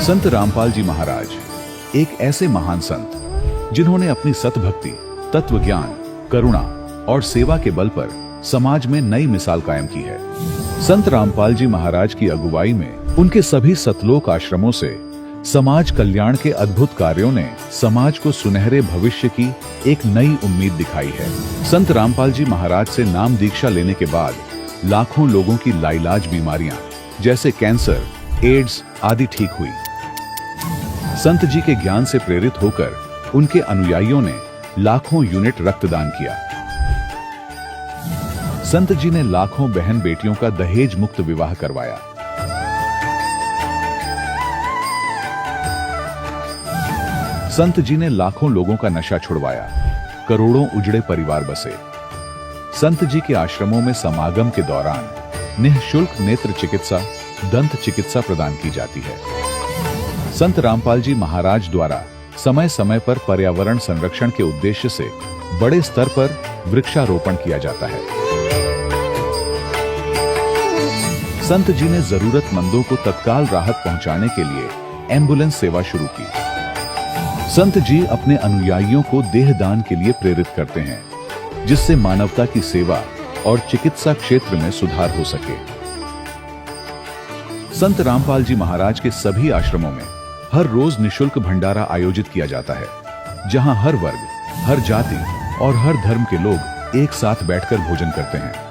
संत रामपाल जी महाराज एक ऐसे महान संत जिन्होंने अपनी सतभक्ति, तत्व ज्ञान, करुणा और सेवा के बल पर समाज में नई मिसाल कायम की है। संत रामपाल जी महाराज की अगुवाई में उनके सभी सतलोक आश्रमों से समाज कल्याण के अद्भुत कार्यों ने समाज को सुनहरे भविष्य की एक नई उम्मीद दिखाई है। संत रामपाल जी महाराज से नाम दीक्षा लेने के बाद लाखों लोगों की लाइलाज बीमारियां जैसे कैंसर, एड्स आदि ठीक हुई। संत जी के ज्ञान से प्रेरित होकर उनके अनुयायियों ने लाखों यूनिट रक्तदान किया। संत जी ने लाखों बहन बेटियों का दहेज मुक्त विवाह करवाया। संत जी ने लाखों लोगों का नशा छुड़वाया, करोड़ों उजड़े परिवार बसे। संत जी के आश्रमों में समागम के दौरान निःशुल्क नेत्र चिकित्सा, दंत चिकित्सा प्रदान की जाती है। संत रामपाल जी महाराज द्वारा समय समय पर पर्यावरण संरक्षण के उद्देश्य से बड़े स्तर पर वृक्षारोपण किया जाता है। संत जी ने जरूरतमंदों को तत्काल राहत पहुंचाने के लिए एम्बुलेंस सेवा शुरू की। संत जी अपने अनुयायियों को देहदान के लिए प्रेरित करते हैं, जिससे मानवता की सेवा और चिकित्सा क्षेत्र में सुधार हो सके। संत रामपाल जी महाराज के सभी आश्रमों में हर रोज निःशुल्क भंडारा आयोजित किया जाता है, जहां हर वर्ग, हर जाति और हर धर्म के लोग एक साथ बैठकर भोजन करते हैं।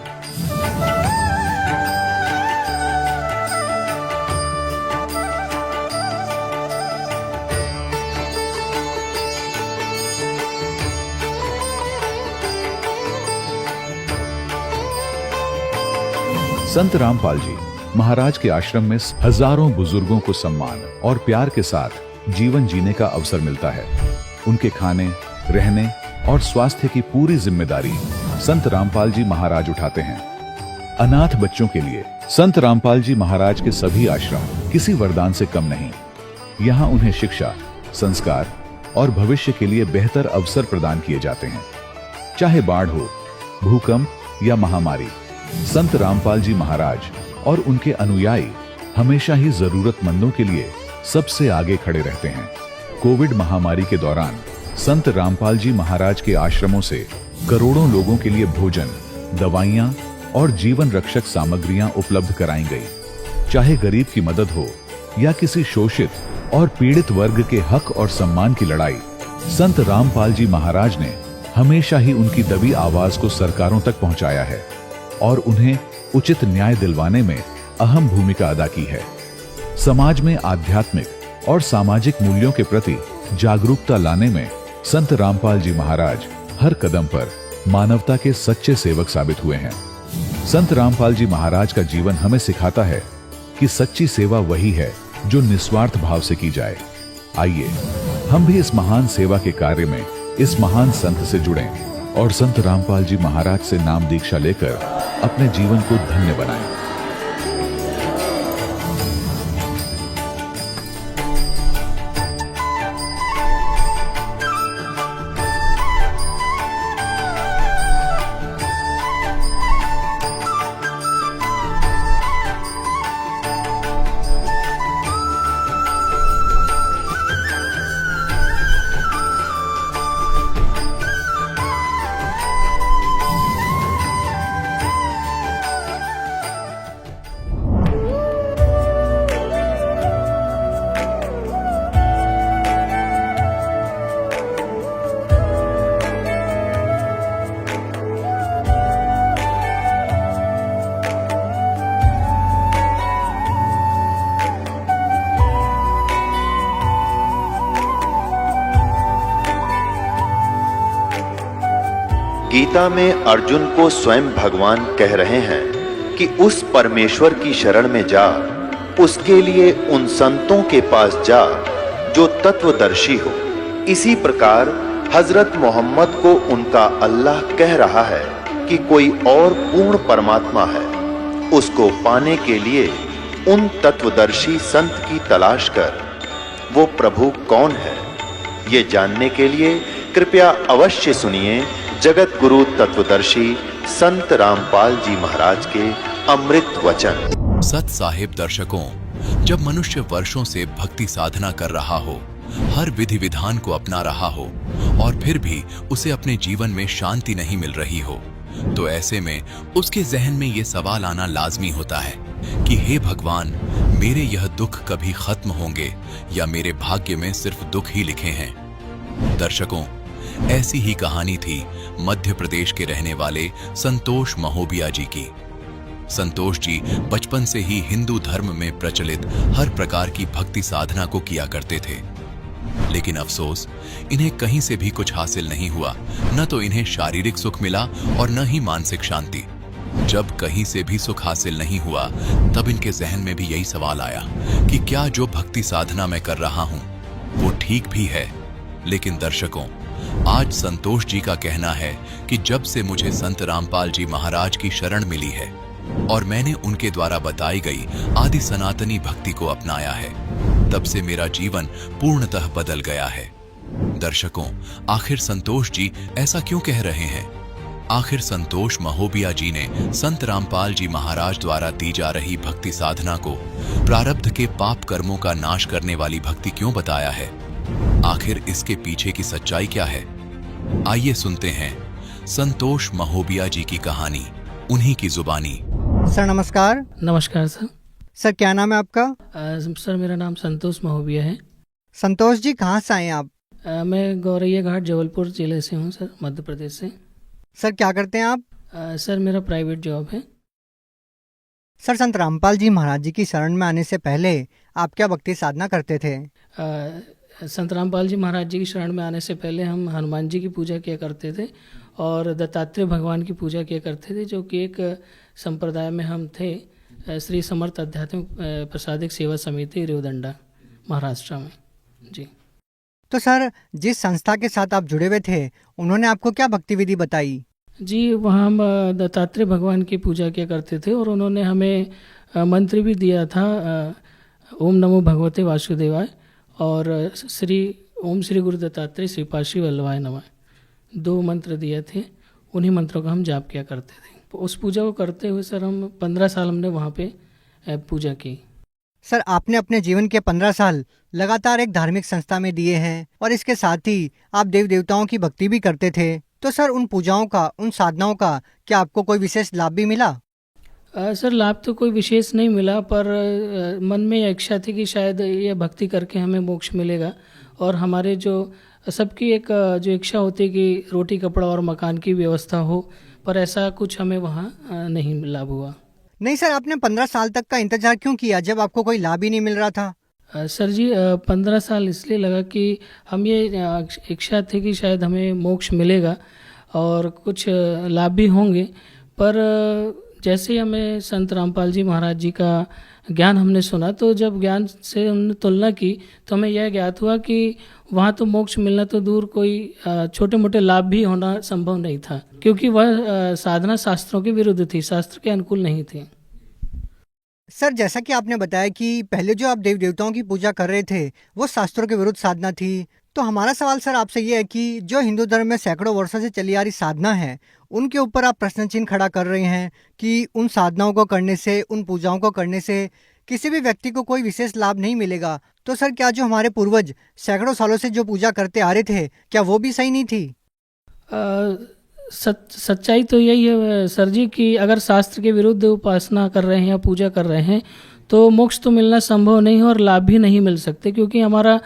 संत रामपाल जी महाराज के आश्रम में हजारों बुजुर्गों को सम्मान और प्यार के साथ जीवन जीने का अवसर मिलता है। उनके खाने, रहने और स्वास्थ्य की पूरी जिम्मेदारी संत रामपाल जी महाराज उठाते हैं। अनाथ बच्चों के लिए संत रामपाल जी महाराज के सभी आश्रम किसी वरदान से कम नहीं। यहाँ उन्हें शिक्षा, संस्कार और भविष्य के लिए बेहतर अवसर प्रदान किए जाते हैं। चाहे बाढ़ हो, भूकंप या महामारी, संत रामपाल जी महाराज और उनके अनुयायी हमेशा ही जरूरतमंदों के लिए सबसे आगे खड़े रहते हैं। कोविड महामारी के दौरान संत रामपाल जी महाराज के आश्रमों से करोड़ों लोगों के लिए भोजन, दवाइयां और जीवन रक्षक सामग्रियां उपलब्ध कराई गई। चाहे गरीब की मदद हो या किसी शोषित और पीड़ित वर्ग के हक और सम्मान की लड़ाई, संत रामपाल जी महाराज ने हमेशा ही उनकी दबी आवाज को सरकारों तक पहुंचाया है और उन्हें उचित न्याय दिलवाने में अहम भूमिका अदा की है। समाज में आध्यात्मिक और सामाजिक मूल्यों के प्रति जागरूकता लाने में संत रामपाल जी महाराज हर कदम पर मानवता के सच्चे सेवक साबित हुए हैं। संत रामपाल जी महाराज का जीवन हमें सिखाता है कि सच्ची सेवा वही है जो निस्वार्थ भाव से की जाए। आइए हम भी इस महान सेवा के कार्य में इस महान संत से जुड़ें और संत रामपाल जी महाराज से नाम दीक्षा लेकर अपने जीवन को धन्य बनाएं। गीता में अर्जुन को स्वयं भगवान कह रहे हैं कि उस परमेश्वर की शरण में जा, उसके लिए उन संतों के पास जा जो तत्वदर्शी हो। इसी प्रकार हजरत मोहम्मद को उनका अल्लाह कह रहा है कि कोई और पूर्ण परमात्मा है। उसको पाने के लिए उन तत्वदर्शी संत की तलाश कर। वो प्रभु कौन है, ये जानने के लिए कृपया अवश्य सुनिए जगत गुरु तत्वदर्शी संत रामपाल जी महाराज के अमृत वचन। सत साहिब दर्शकों, जब मनुष्य वर्षों से भक्ति साधना कर रहा हो, हर विधि विधान को अपना रहा हो और फिर भी उसे अपने जीवन में शांति नहीं मिल रही हो, तो ऐसे में उसके जहन में ये सवाल आना लाजमी होता है कि हे भगवान, मेरे यह दुख कभी खत्म होंगे या मेरे भाग्य में सिर्फ दुख ही लिखे हैं। दर्शकों, ऐसी ही कहानी थी मध्य प्रदेश के रहने वाले संतोष महोबिया जी की। संतोष जी बचपन से ही हिंदू धर्म में प्रचलित हर प्रकार की भक्ति साधना को किया करते थे, लेकिन अफसोस, इन्हें कहीं से भी कुछ हासिल नहीं हुआ। न तो इन्हें शारीरिक सुख मिला और न ही मानसिक शांति। जब कहीं से भी सुख हासिल नहीं हुआ, तब इनके जहन में भी यही सवाल आया कि क्या जो भक्ति साधना मैं कर रहा हूं वो ठीक भी है। लेकिन दर्शकों, आज संतोष जी का कहना है कि जब से मुझे संत रामपाल जी महाराज की शरण मिली है और मैंने उनके द्वारा बताई गई आदि सनातनी भक्ति को अपनाया है, तब से मेरा जीवन पूर्णतः बदल गया है। दर्शकों, आखिर संतोष जी ऐसा क्यों कह रहे हैं? आखिर संतोष महोबिया जी ने संत रामपाल जी महाराज द्वारा दी जा रही भक्ति साधना को प्रारब्ध के पाप कर्मों का नाश करने वाली भक्ति क्यों बताया है? आखिर इसके पीछे की सच्चाई क्या है? आइए सुनते हैं संतोष महोबिया जी की कहानी, उन्हीं की जुबानी। सर नमस्कार। नमस्कार सर। सर क्या नाम है आपका? सर मेरा नाम संतोष महोबिया है। संतोष जी कहाँ से आए हैं आप? मैं गौरैया घाट जबलपुर जिले से हूँ सर, मध्य प्रदेश से। सर क्या करते हैं आप? सर मेरा प्राइवेट जॉब है। सर संत रामपाल जी महाराज जी की शरण में आने से पहले आप क्या भक्ति साधना करते थे? संत रामपाल जी महाराज जी की शरण में आने से पहले हम हनुमान जी की पूजा किया करते थे और दत्तात्रेय भगवान की पूजा किया करते थे, जो कि एक संप्रदाय में हम थे, श्री समर्थ आध्यात्मिक प्रसादिक सेवा समिति रेवदंडा, महाराष्ट्र में। जी। तो सर जिस संस्था के साथ आप जुड़े हुए थे, उन्होंने आपको क्या भक्ति विधि बताई? जी, वहाँ हम दत्तात्रेय भगवान की पूजा किया करते थे और उन्होंने हमें मंत्र भी दिया था, ओम नमो भगवते वासुदेवाय और ओम श्री गुरु दत्तात्रेय श्रीपाशी वल्लभाय नमः, 2 मंत्र दिए थे। उन्हीं मंत्रों का हम जाप किया करते थे। तो उस पूजा को करते हुए सर हम 15 साल हमने वहाँ पे पूजा की। सर आपने अपने जीवन के 15 साल लगातार एक धार्मिक संस्था में दिए हैं और इसके साथ ही आप देव देवताओं की भक्ति भी करते थे, तो सर उन पूजाओं का, उन साधनाओं का क्या आपको कोई विशेष लाभ भी मिला? सर लाभ तो कोई विशेष नहीं मिला, पर मन में इच्छा थी कि शायद ये भक्ति करके हमें मोक्ष मिलेगा और हमारे जो सबकी एक जो इच्छा होती है कि रोटी कपड़ा और मकान की व्यवस्था हो, पर ऐसा कुछ हमें वहाँ नहीं लाभ हुआ। नहीं सर, आपने 15 साल तक का इंतजार क्यों किया जब आपको कोई लाभ ही नहीं मिल रहा था? सर जी 15 साल इसलिए लगा कि हम ये इच्छा थी कि शायद हमें मोक्ष मिलेगा और कुछ लाभ भी होंगे, पर जैसे ही हमें संत रामपाल जी महाराज जी का ज्ञान हमने सुना, तो जब ज्ञान से हमने तुलना की तो हमें यह ज्ञात हुआ कि वहाँ तो मोक्ष मिलना तो दूर, कोई छोटे मोटे लाभ भी होना संभव नहीं था, क्योंकि वह साधना शास्त्रों के विरुद्ध थी, शास्त्र के अनुकूल नहीं थी। सर जैसा कि आपने बताया कि पहले जो आप देव देवताओं की पूजा कर रहे थे वो शास्त्रों के विरुद्ध साधना थी, तो हमारा सवाल सर आपसे ये है कि जो हिंदू धर्म में सैकड़ों वर्षों से चली आ रही साधना है, उनके ऊपर आप प्रश्न चिन्ह खड़ा कर रहे हैं कि उन साधनाओं को करने से, उन पूजाओं को करने से किसी भी व्यक्ति को कोई विशेष लाभ नहीं मिलेगा। तो सर क्या जो हमारे पूर्वज सैकड़ों सालों से जो पूजा करते आ रहे थे, क्या वो भी सही नहीं थी? सच्चाई तो यही है सर जी कि अगर शास्त्र के विरुद्ध उपासना कर रहे हैं या पूजा कर रहे हैं तो मोक्ष तो मिलना संभव नहीं है और लाभ भी नहीं मिल सकते, क्योंकि हमारा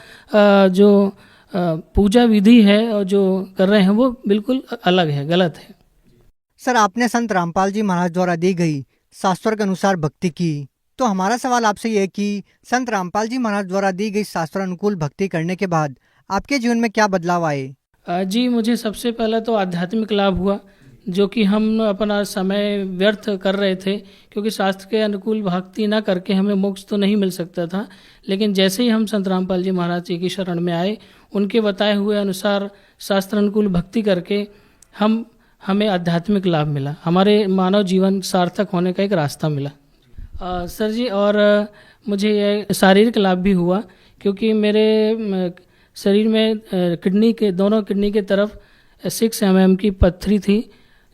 जो पूजा विधि है और जो कर रहे हैं वो बिल्कुल अलग है, गलत है। सर आपने संत रामपाल जी महाराज द्वारा दी गई शास्त्रों के अनुसार भक्ति की, तो हमारा सवाल आपसे ये है कि संत रामपाल जी महाराज द्वारा दी गई शास्त्रानुकूल भक्ति करने के बाद आपके जीवन में क्या बदलाव आए? जी, मुझे सबसे पहले तो आध्यात्मिक लाभ हुआ, जो कि हम अपना समय व्यर्थ कर रहे थे, क्योंकि शास्त्र के अनुकूल भक्ति ना करके हमें मोक्ष तो नहीं मिल सकता था। लेकिन जैसे ही हम संत रामपाल जी महाराज जी की शरण में आए, उनके बताए हुए अनुसार शास्त्र अनुकूल भक्ति करके हमें आध्यात्मिक लाभ मिला, हमारे मानव जीवन सार्थक होने का एक रास्ता मिला। सर जी, और मुझे ये शारीरिक लाभ भी हुआ, क्योंकि मेरे शरीर में दोनों किडनी के तरफ 6 mm की पत्थरी थी,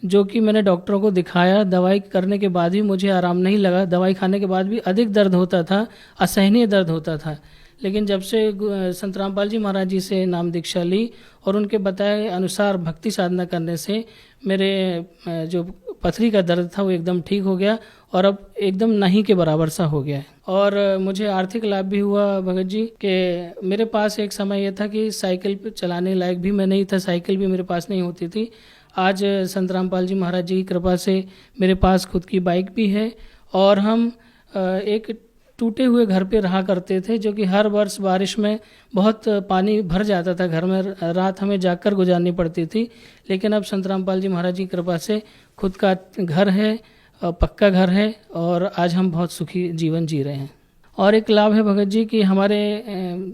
जो कि मैंने डॉक्टरों को दिखाया। दवाई करने के बाद भी मुझे आराम नहीं लगा, दवाई खाने के बाद भी अधिक दर्द होता था, असहनीय दर्द होता था। लेकिन जब से संत रामपाल जी महाराज जी से नाम दीक्षा ली और उनके बताए अनुसार भक्ति साधना करने से मेरे जो पथरी का दर्द था वो एकदम ठीक हो गया और अब एकदम नहीं के बराबर सा हो गया है। और मुझे आर्थिक लाभ भी हुआ भगत जी कि मेरे पास एक समय यह था कि साइकिल पे चलाने लायक भी मैं नहीं था, साइकिल भी मेरे पास नहीं होती थी। आज संत रामपाल जी महाराज जी की कृपा से मेरे पास खुद की बाइक भी है और हम एक टूटे हुए घर पे रहा करते थे, जो कि हर वर्ष बारिश में बहुत पानी भर जाता था घर में, रात हमें जागकर गुजारनी पड़ती थी। लेकिन अब संत रामपाल जी महाराज जी की कृपा से खुद का घर है, पक्का घर है और आज हम बहुत सुखी जीवन जी रहे हैं। और एक लाभ है भगत जी कि हमारे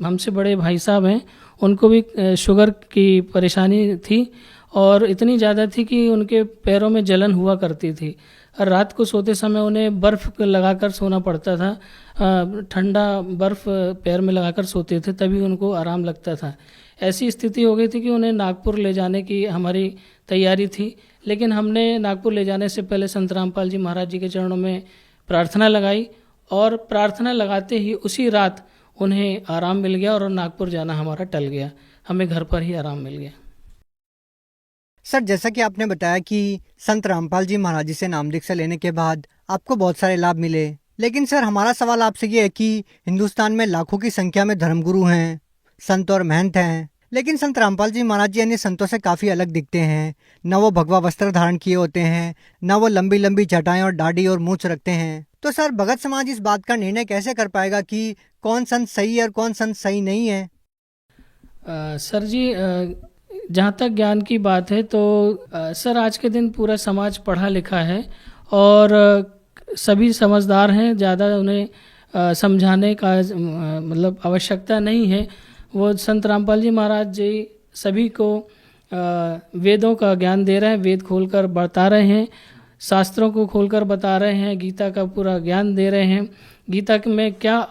हमसे बड़े भाई साहब हैं, उनको भी शुगर की परेशानी थी और इतनी ज़्यादा थी कि उनके पैरों में जलन हुआ करती थी। रात को सोते समय उन्हें बर्फ़ लगाकर सोना पड़ता था, ठंडा बर्फ़ पैर में लगाकर सोते थे, तभी उनको आराम लगता था। ऐसी स्थिति हो गई थी कि उन्हें नागपुर ले जाने की हमारी तैयारी थी, लेकिन हमने नागपुर ले जाने से पहले संत रामपाल जी महाराज जी के चरणों में प्रार्थना लगाई और प्रार्थना लगाते ही उसी रात उन्हें आराम मिल गया और नागपुर जाना हमारा टल गया, हमें घर पर ही आराम मिल गया। सर, जैसा कि आपने बताया कि संत रामपाल जी महाराज जी से नाम दीक्षा लेने के बाद आपको बहुत सारे लाभ मिले, लेकिन सर हमारा सवाल आपसे ये है कि हिंदुस्तान में लाखों की संख्या में धर्मगुरु हैं, संत और महंत हैं, लेकिन संत रामपाल जी महाराज जी अन्य संतों से काफ़ी अलग दिखते हैं। न वो भगवा वस्त्र धारण किए होते हैं, न वो लंबी लंबी जटाएं और दाढ़ी और मूंछ रखते हैं। तो सर भगत समाज इस बात का निर्णय कैसे कर पाएगा कि कौन संत सही है और कौन संत सही नहीं है? सर जी, जहाँ तक ज्ञान की बात है तो सर आज के दिन पूरा समाज पढ़ा लिखा है और सभी समझदार हैं, ज़्यादा उन्हें समझाने का मतलब आवश्यकता नहीं है। वो संत रामपाल जी महाराज जी सभी को वेदों का ज्ञान दे रहे हैं, वेद खोलकर बता रहे हैं, शास्त्रों को खोलकर बता रहे हैं, गीता का पूरा ज्ञान दे रहे हैं। गीता में क्या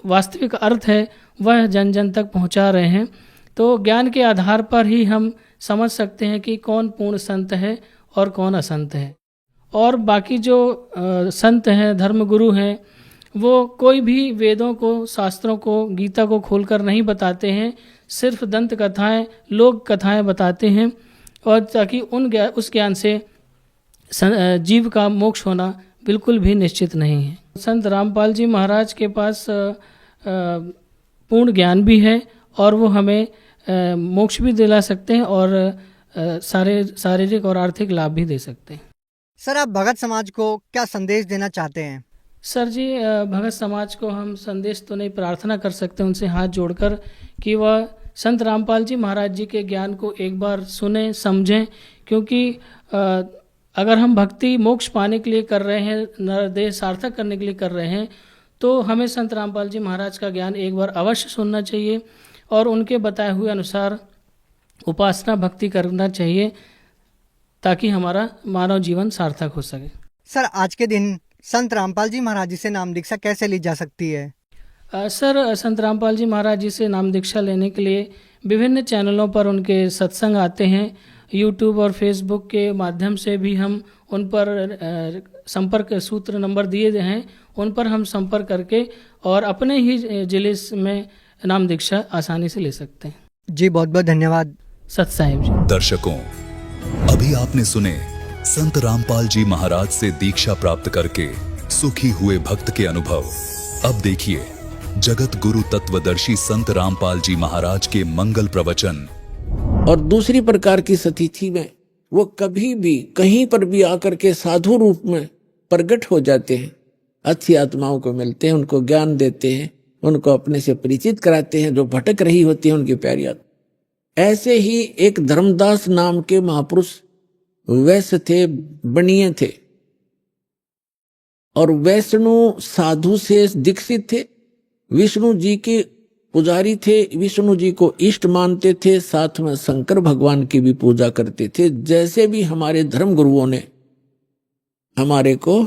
वास्तविक अर्थ है वह जन जन तक पहुंचा रहे हैं। तो ज्ञान के आधार पर ही हम समझ सकते हैं कि कौन पूर्ण संत है और कौन असंत है। और बाकी जो संत हैं, धर्मगुरु हैं, वो कोई भी वेदों को, शास्त्रों को, गीता को खोलकर नहीं बताते हैं, सिर्फ दंत कथाएं, लोक कथाएं बताते हैं, और ताकि उस ज्ञान से जीव का मोक्ष होना बिल्कुल भी निश्चित नहीं है। संत रामपाल जी महाराज के पास पूर्ण ज्ञान भी है और वो हमें मोक्ष भी दिला सकते हैं और सारे शारीरिक और आर्थिक लाभ भी दे सकते हैं। सर, आप भगत समाज को क्या संदेश देना चाहते हैं? सर जी, भगत समाज को हम संदेश तो नहीं, प्रार्थना कर सकते उनसे हाथ जोड़कर कि वह संत रामपाल जी महाराज जी के ज्ञान को एक बार सुने, समझें, क्योंकि अगर हम भक्ति मोक्ष पाने के लिए कर रहे हैं, नरदेह सार्थक करने के लिए कर रहे हैं, तो हमें संत रामपाल जी महाराज का ज्ञान एक बार अवश्य सुनना चाहिए और उनके बताए हुए अनुसार उपासना भक्ति करना चाहिए ताकि हमारा मानव जीवन सार्थक हो सके। सर, आज के दिन संत रामपाल जी महाराज जी से नाम दीक्षा कैसे ली जा सकती है? सर, संत रामपाल जी महाराज जी से नाम दीक्षा लेने के लिए विभिन्न चैनलों पर उनके सत्संग आते हैं। यूट्यूब और फेसबुक के माध्यम से भी हम उन पर संपर्क सूत्र नंबर दिए गए हैं, उन पर हम संपर्क करके और अपने ही जिले में नाम दीक्षा आसानी से ले सकते हैं। जी, बहुत बहुत धन्यवाद। सत साहिब जी। दर्शकों, अभी आपने सुने संत रामपाल जी महाराज से दीक्षा प्राप्त करके सुखी हुए भक्त के अनुभव। अब देखिए जगत गुरु तत्वदर्शी संत रामपाल जी महाराज के मंगल प्रवचन। और दूसरी प्रकार की सतिथि में वो कभी भी कहीं पर भी आकर के साधु रूप में प्रकट हो जाते हैं, अच्छी आत्माओं को मिलते हैं, उनको ज्ञान देते हैं, उनको अपने से परिचित कराते हैं, जो भटक रही होती है उनकी प्यारी आत्मा। ऐसे ही एक धर्मदास नाम के महापुरुष वैश्य थे, बनिए थे और वैष्णु साधु से दीक्षित थे, विष्णु जी के पुजारी थे, विष्णु जी को इष्ट मानते थे, साथ में शंकर भगवान की भी पूजा करते थे। जैसे भी हमारे धर्म गुरुओं ने हमारे को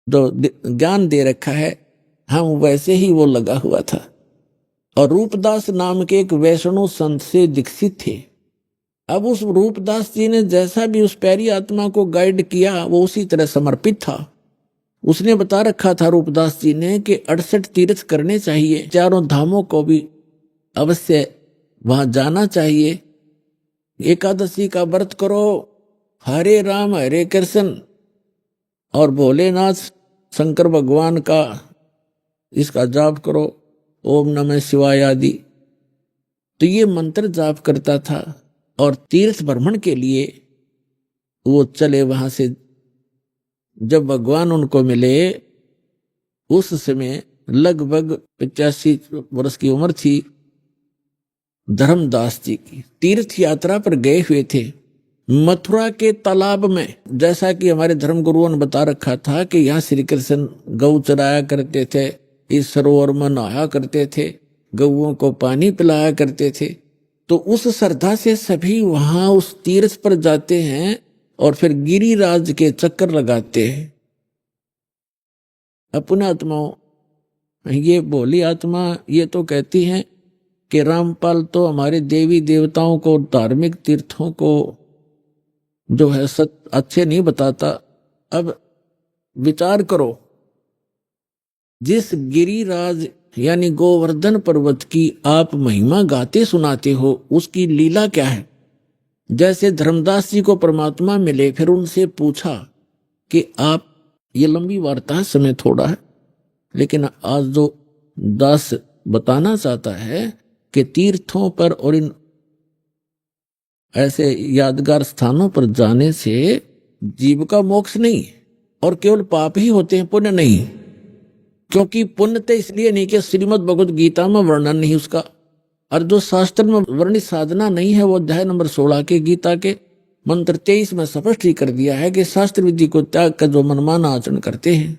जो ज्ञान दे रखा है, हम वैसे ही वो लगा हुआ था। और रूपदास नाम के एक वैष्णव संत से दीक्षित थे, अब उस रूपदास जी ने जैसा भी उस प्यारी आत्मा को गाइड किया वो उसी तरह समर्पित था। उसने बता रखा था रूपदास जी ने कि 68 तीर्थ करने चाहिए, चारों धामों को भी अवश्य वहां जाना चाहिए, एकादशी का व्रत करो, हरे राम हरे कृष्ण और भोलेनाथ शंकर भगवान का इसका जाप करो, ओम नमः शिवाय आदि। तो ये मंत्र जाप करता था और तीर्थ भ्रमण के लिए वो चले वहां से। जब भगवान उनको मिले उस समय लगभग 85 वर्ष की उम्र थी धर्मदास जी की। तीर्थ यात्रा पर गए हुए थे मथुरा के तालाब में। जैसा कि हमारे धर्म गुरुओं ने बता रखा था कि यहाँ श्री कृष्ण गौ चराया करते थे, इस सरोवर में नहाया करते थे, गौओं को पानी पिलाया करते थे। तो उस श्रद्धा से सभी वहां उस तीर्थ पर जाते हैं और फिर गिरिराज के चक्कर लगाते हैं। अपने आत्माओं, ये भोली आत्मा ये तो कहती हैं कि रामपाल तो हमारे देवी देवताओं को, धार्मिक तीर्थों को जो है अच्छे नहीं बताता। अब विचार करो, जिस गिरिराज यानी गोवर्धन पर्वत की आप महिमा गाते सुनाते हो, उसकी लीला क्या है। जैसे धर्मदास जी को परमात्मा मिले, फिर उनसे पूछा कि आप, ये लंबी वार्ता, समय थोड़ा है, लेकिन आज जो दास बताना चाहता है कि तीर्थों पर और इन ऐसे यादगार स्थानों पर जाने से जीव का मोक्ष नहीं और केवल पाप ही होते हैं, पुण्य नहीं। क्योंकि पुण्य तो इसलिए नहीं कि श्रीमद् भगवद गीता में वर्णन नहीं उसका, और जो शास्त्र में वर्णित साधना नहीं है, वो अध्याय नंबर 16 के गीता के मंत्र 23 में स्पष्ट ही कर दिया है कि शास्त्र विधि को त्याग कर जो मनमाना आचरण करते हैं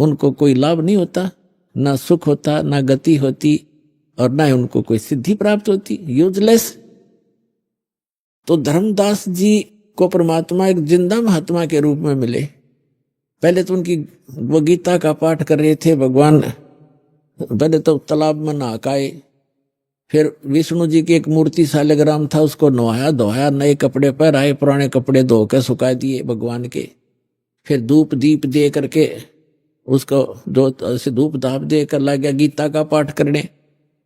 उनको कोई लाभ नहीं होता, ना सुख होता, ना गति होती और ना ही उनको कोई सिद्धि प्राप्त होती, यूजलेस। तो धर्मदास जी को परमात्मा एक जिंदा महात्मा के रूप में मिले। पहले तो उनकी वो गीता का पाठ कर रहे थे भगवान, पहले तो तालाब में नहाए, फिर विष्णु जी की एक मूर्ति शालिग्राम था, उसको नहाया धोया, नए कपड़े पहनाए, पुराने कपड़े धो कर सुखा दिए भगवान के। फिर धूप दीप दे करके उसको जो ऐसे धूप धाप दे कर लग गया गीता का पाठ करने।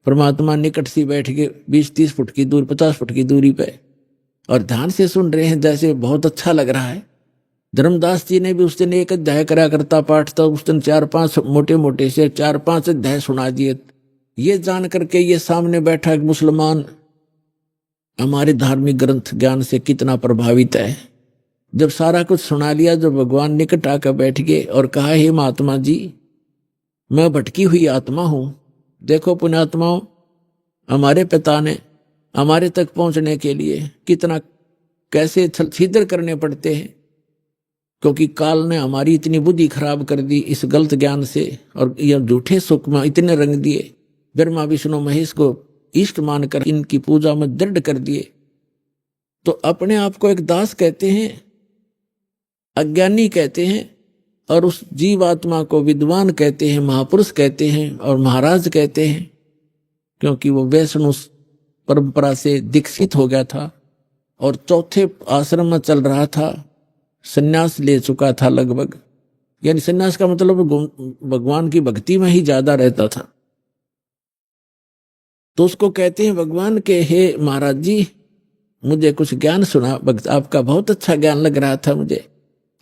परमात्मा निकट से बैठ के 20-30 फुट की दूर, 50 फुट की दूरी पे, और ध्यान से सुन रहे हैं, जैसे बहुत अच्छा लग रहा है। धर्मदास जी ने भी उस दिन एक अध्याय करा करता पाठ था, उस दिन 4-5 मोटे मोटे से 4-5 अध्याय सुना दिए। ये जान करके ये सामने बैठा एक मुसलमान हमारे धार्मिक ग्रंथ ज्ञान से कितना प्रभावित है। जब सारा कुछ सुना लिया, जब भगवान निकट आकर बैठ गए और कहा, हे महात्मा जी, मैं भटकी हुई आत्मा हूं। देखो पुण्यात्माओं, हमारे पिता ने हमारे तक पहुंचने के लिए कितना कैसे छिद्र करने पड़ते हैं, क्योंकि काल ने हमारी इतनी बुद्धि खराब कर दी इस गलत ज्ञान से, और यह झूठे सुख में इतने रंग दिए, ब्रह्मा विष्णु महेश को इष्ट मानकर इनकी पूजा में दृढ़ कर दिए। तो अपने आप को एक दास कहते हैं, अज्ञानी कहते हैं, और उस जीवात्मा को विद्वान कहते हैं, महापुरुष कहते हैं और महाराज कहते हैं, क्योंकि वो वैष्णव परंपरा से दीक्षित हो गया था और चौथे आश्रम में चल रहा था, सन्यास ले चुका था लगभग, यानी सन्यास का मतलब भगवान की भक्ति में ही ज्यादा रहता था। तो उसको कहते हैं भगवान के, हे महाराज जी, मुझे कुछ ज्ञान सुना, आपका बहुत अच्छा ज्ञान लग रहा था मुझे,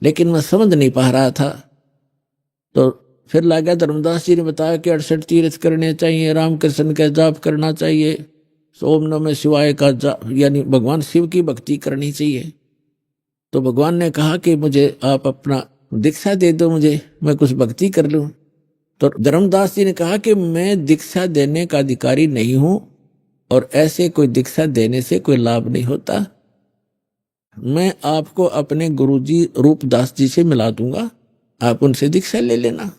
लेकिन मैं समझ नहीं पा रहा था। तो फिर लगा धर्मदास जी ने बताया कि 68 तीर्थ करने चाहिए, रामकृष्ण का जाप करना चाहिए, ओम नमः शिवाय का जाप, यानी भगवान शिव की भक्ति करनी चाहिए। तो भगवान ने कहा कि मुझे आप अपना दीक्षा दे दो, मुझे, मैं कुछ भक्ति कर लूं। तो धर्मदास जी ने कहा कि मैं दीक्षा देने का अधिकारी नहीं हूं और ऐसे कोई दीक्षा देने से कोई लाभ नहीं होता। मैं आपको अपने गुरुजी रूपदास जी से मिला दूंगा, आप उनसे दीक्षा ले लेना।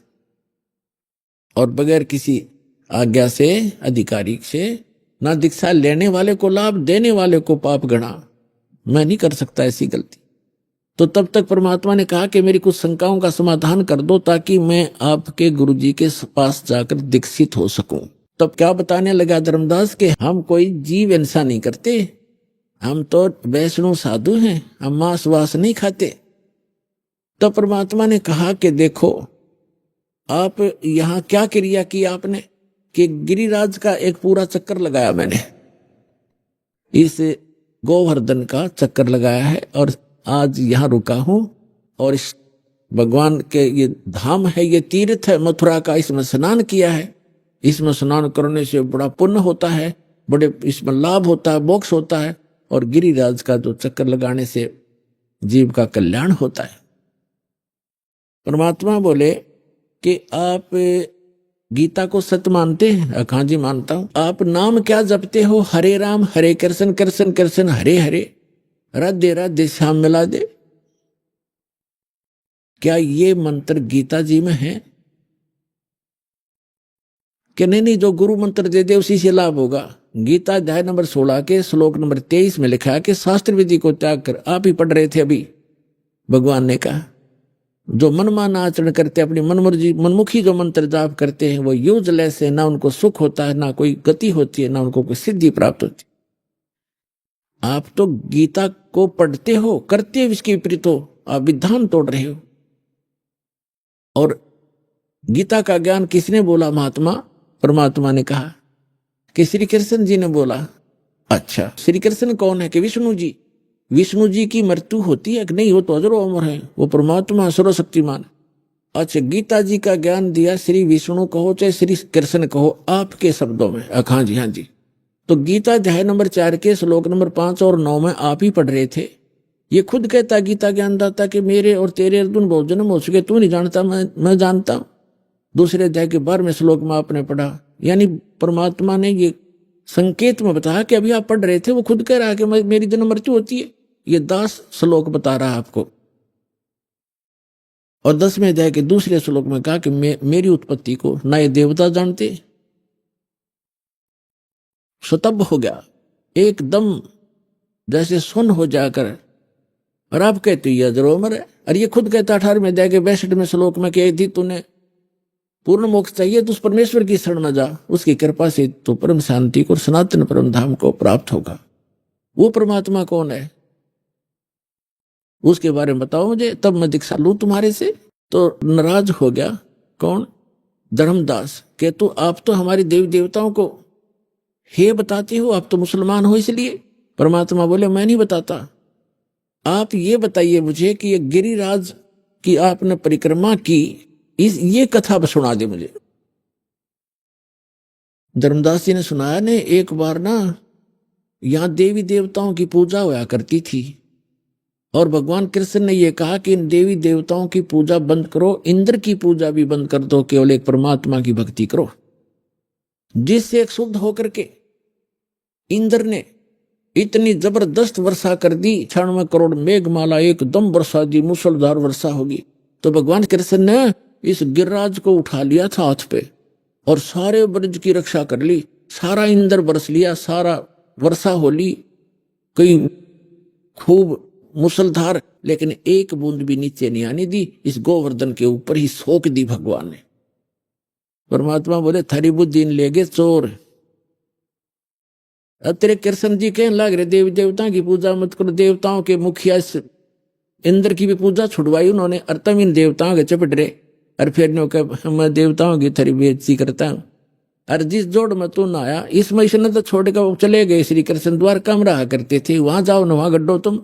और बगैर किसी आज्ञा से, अधिकारी से, ना दीक्षा लेने वाले को लाभ, देने वाले को पाप गणा, मैं नहीं कर सकता ऐसी गलती। तो तब तक परमात्मा ने कहा कि मेरी कुछ शंकाओं का समाधान कर दो, ताकि मैं आपके गुरुजी के पास जाकर दीक्षित हो सकूं। तब क्या बताने लगा धर्मदास के, हम कोई जीव हिंसा नहीं करते, हम तो वैष्णव साधु हैं, हम मांस वास नहीं खाते। तो परमात्मा ने कहा कि देखो आप यहाँ क्या क्रिया की आपने, कि गिरिराज का एक पूरा चक्कर लगाया मैंने, इस गोवर्धन का चक्कर लगाया है और आज यहाँ रुका हूं। और इस भगवान के ये धाम है, ये तीर्थ है मथुरा का, इसमें स्नान किया है। इसमें स्नान करने से बड़ा पुण्य होता है, बड़े इसमें लाभ होता है, मोक्ष होता है। और गिरिराज का जो चक्कर लगाने से जीव का कल्याण होता है। परमात्मा बोले कि आप गीता को सत्य मानते हैं? हाँ जी मानता हूं। आप नाम क्या जपते हो? हरे राम हरे कृष्ण कृष्ण कृष्ण हरे हरे, राधे राधे श्याम मिला दे। क्या ये मंत्र गीता जी में है? कि नहीं, जो गुरु मंत्र दे दे उसी से लाभ होगा। गीता अध्याय नंबर 16 के श्लोक नंबर 23 में लिखा है कि शास्त्र विधि को त्याग कर, आप ही पढ़ रहे थे अभी, भगवान ने कहा जो मनमान आचरण करते, अपनी मनमर्जी मनमुखी जो मंत्र जाप करते हैं वो यूजलेस है, ना उनको सुख होता है, ना कोई गति होती है, ना उनको कोई सिद्धि प्राप्त होती है। आप तो गीता को पढ़ते हो, करते हो इसके विपरीत हो, आप विधान तोड़ रहे हो। और गीता का ज्ञान किसने बोला? महात्मा परमात्मा ने कहा कि श्री कृष्ण जी ने बोला। अच्छा, श्री कृष्ण कौन है? कि विष्णु जी। विष्णु जी की मृत्यु होती है कि नहीं? हो तो अजरो अमर है, वो परमात्मा सर्वशक्तिमान। अच्छा, गीता जी का ज्ञान दिया, श्री विष्णु कहो चाहे श्री कृष्ण कहो, आपके शब्दों में। हाँ जी, हाँ जी। तो गीता अध्याय नंबर 4 के श्लोक नंबर 5 और 9 में आप ही पढ़ रहे थे। ये खुद कहता गीता ज्ञानदाता कि मेरे और तेरे अर्जुन बहुत जन्म हो चुके, तू नहीं जानता, मैं जानता हूं। दूसरे अध्याय के 12वें श्लोक में आपने पढ़ा, यानी परमात्मा ने ये संकेत में बताया कि अभी आप पढ़ रहे थे, वो खुद कह रहा है कि मेरी जन्म मृत्यु होती है। ये 10 श्लोक बता रहा है आपको। और 10वें अध्याय के दूसरे श्लोक में कहा कि मेरी उत्पत्ति को ना ये देवता जानते। स्वतब हो गया, एकदम जैसे सुन हो जाकर। और आप कहते ये अजरो अमर है। और ये खुद कहता 18वें अध्याय के 62वें श्लोक में कि यदि तूने पूर्ण मोक्ष चाहिए तो उस परमेश्वर की शरण में जा, उसकी कृपा से तो परम शांति को, सनातन परम धाम को प्राप्त होगा। वो परमात्मा कौन है उसके बारे में बताओ मुझे, तब मैं दीक्षा लूं तुम्हारे से। तो नाराज हो गया कौन? धर्मदास। के तू आप तो हमारे देवी देवताओं को हे बताते हो, आप तो मुसलमान हो इसलिए। परमात्मा बोले मैं नहीं बताता, आप ये बताइए मुझे कि ये गिरिराज की आपने परिक्रमा की, ये कथा सुना दे मुझे। धर्मदास जी ने सुनाया ने, एक बार ना यहां देवी देवताओं की पूजा हुआ करती थी और भगवान कृष्ण ने यह कहा कि इन देवी देवताओं की पूजा बंद करो, इंद्र की पूजा भी बंद कर दो, केवल एक परमात्मा की भक्ति करो। जिससे एक शुद्ध होकर के इंद्र ने इतनी जबरदस्त वर्षा कर दी, 96 करोड़ मेघमाला एकदम वर्षा दी, मूसलधार वर्षा होगी। तो भगवान कृष्ण ने इस गिरिराज को उठा लिया था हाथ पे और सारे ब्रज की रक्षा कर ली। सारा इंद्र बरस लिया, सारा वर्षा हो ली, कई खूब मुसलधार, लेकिन एक बूंद भी नीचे नहीं आने दी। इस गोवर्धन के ऊपर ही सोख दी भगवान ने। परमात्मा बोले थारी बुद्धि ले गए चोर। अब तेरे कृष्ण जी कहने लग रहे देवी देवताओं की पूजा मत करो, देवताओं के मुखिया इंद्र की भी पूजा छुड़वाई उन्होंने, और तम इन देवताओं के चपट रहे। और फिर मैं देवताओं की थारी बेइज्जती करता हूं। और जिस जोड़ में तू ना आया, इस महीने ने तो छोड़ कर चले गए। श्री कृष्ण द्वारका में रहा करते थे, वहां जाओ ना वहां गड्ढो तुम।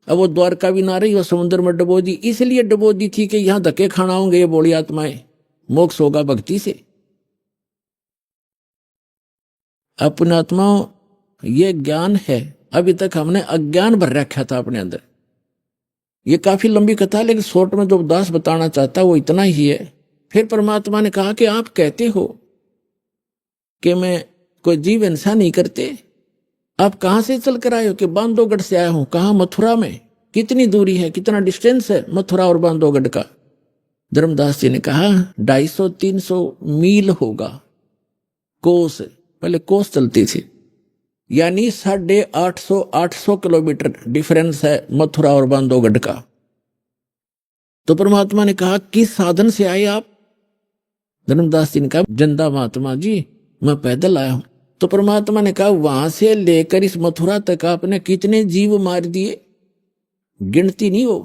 अब वो द्वारका भी ना रही, वो समुद्र में डबो दी। इसलिए डबो दी थी कि यहां धक्के खाना होंगे ये बोली आत्माएं, मोक्ष होगा भक्ति से। अपने आत्माओं ये ज्ञान है, अभी तक हमने अज्ञान भर रखा था अपने अंदर। ये काफी लंबी कथा, लेकिन शॉर्ट में जो दास बताना चाहता वो इतना ही है। फिर परमात्मा ने कहा कि आप कहते हो कि मैं कोई जीव हिंसा नहीं करते, आप कहां से चल कर आए हो? कि बांधवगढ़ से आया हूं। कहां? मथुरा में। कितनी दूरी है, कितना डिस्टेंस है मथुरा और बांधवगढ़ का? धर्मदास जी ने कहा 250-300 मील होगा। कोस, पहले कोस चलती थी, यानी 850 किलोमीटर डिफरेंस है मथुरा और बांधवगढ़ का। तो परमात्मा ने कहा किस साधन से आए आप? धर्मदास जी ने कहा जिंदा महात्मा जी मैं पैदल आया हूं। तो परमात्मा ने कहा वहां से लेकर इस मथुरा तक आपने कितने जीव मार दिए, गिनती नहीं हो।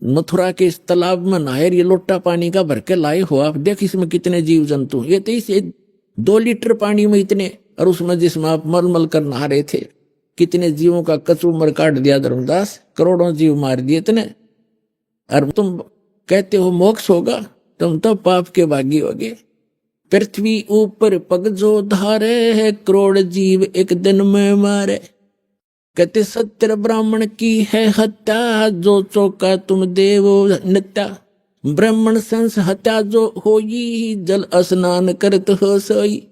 मथुरा के इस तालाब में नहायर ये लोटा पानी का भर के लाए हो आप, देख इसमें कितने जीव जंतु, ये तो इस 2 लीटर पानी में इतने, और उसमें जिसमें आप मलमल कर नहा रहे थे कितने जीवों का कचूमर काट दिया धर्मदास, करोड़ों जीव मार दिए इतने, और तुम कहते हो मोक्ष होगा, तुम तो पाप के भागी होगे। पृथ्वी ऊपर पग जो धारे है, करोड़ जीव एक दिन में मारे। कहते सत्य ब्राह्मण की है हत्या, जो चौका तुम देवो नित्या। ब्राह्मण संस हत्या जो होई, जल स्नान करत हो सोई।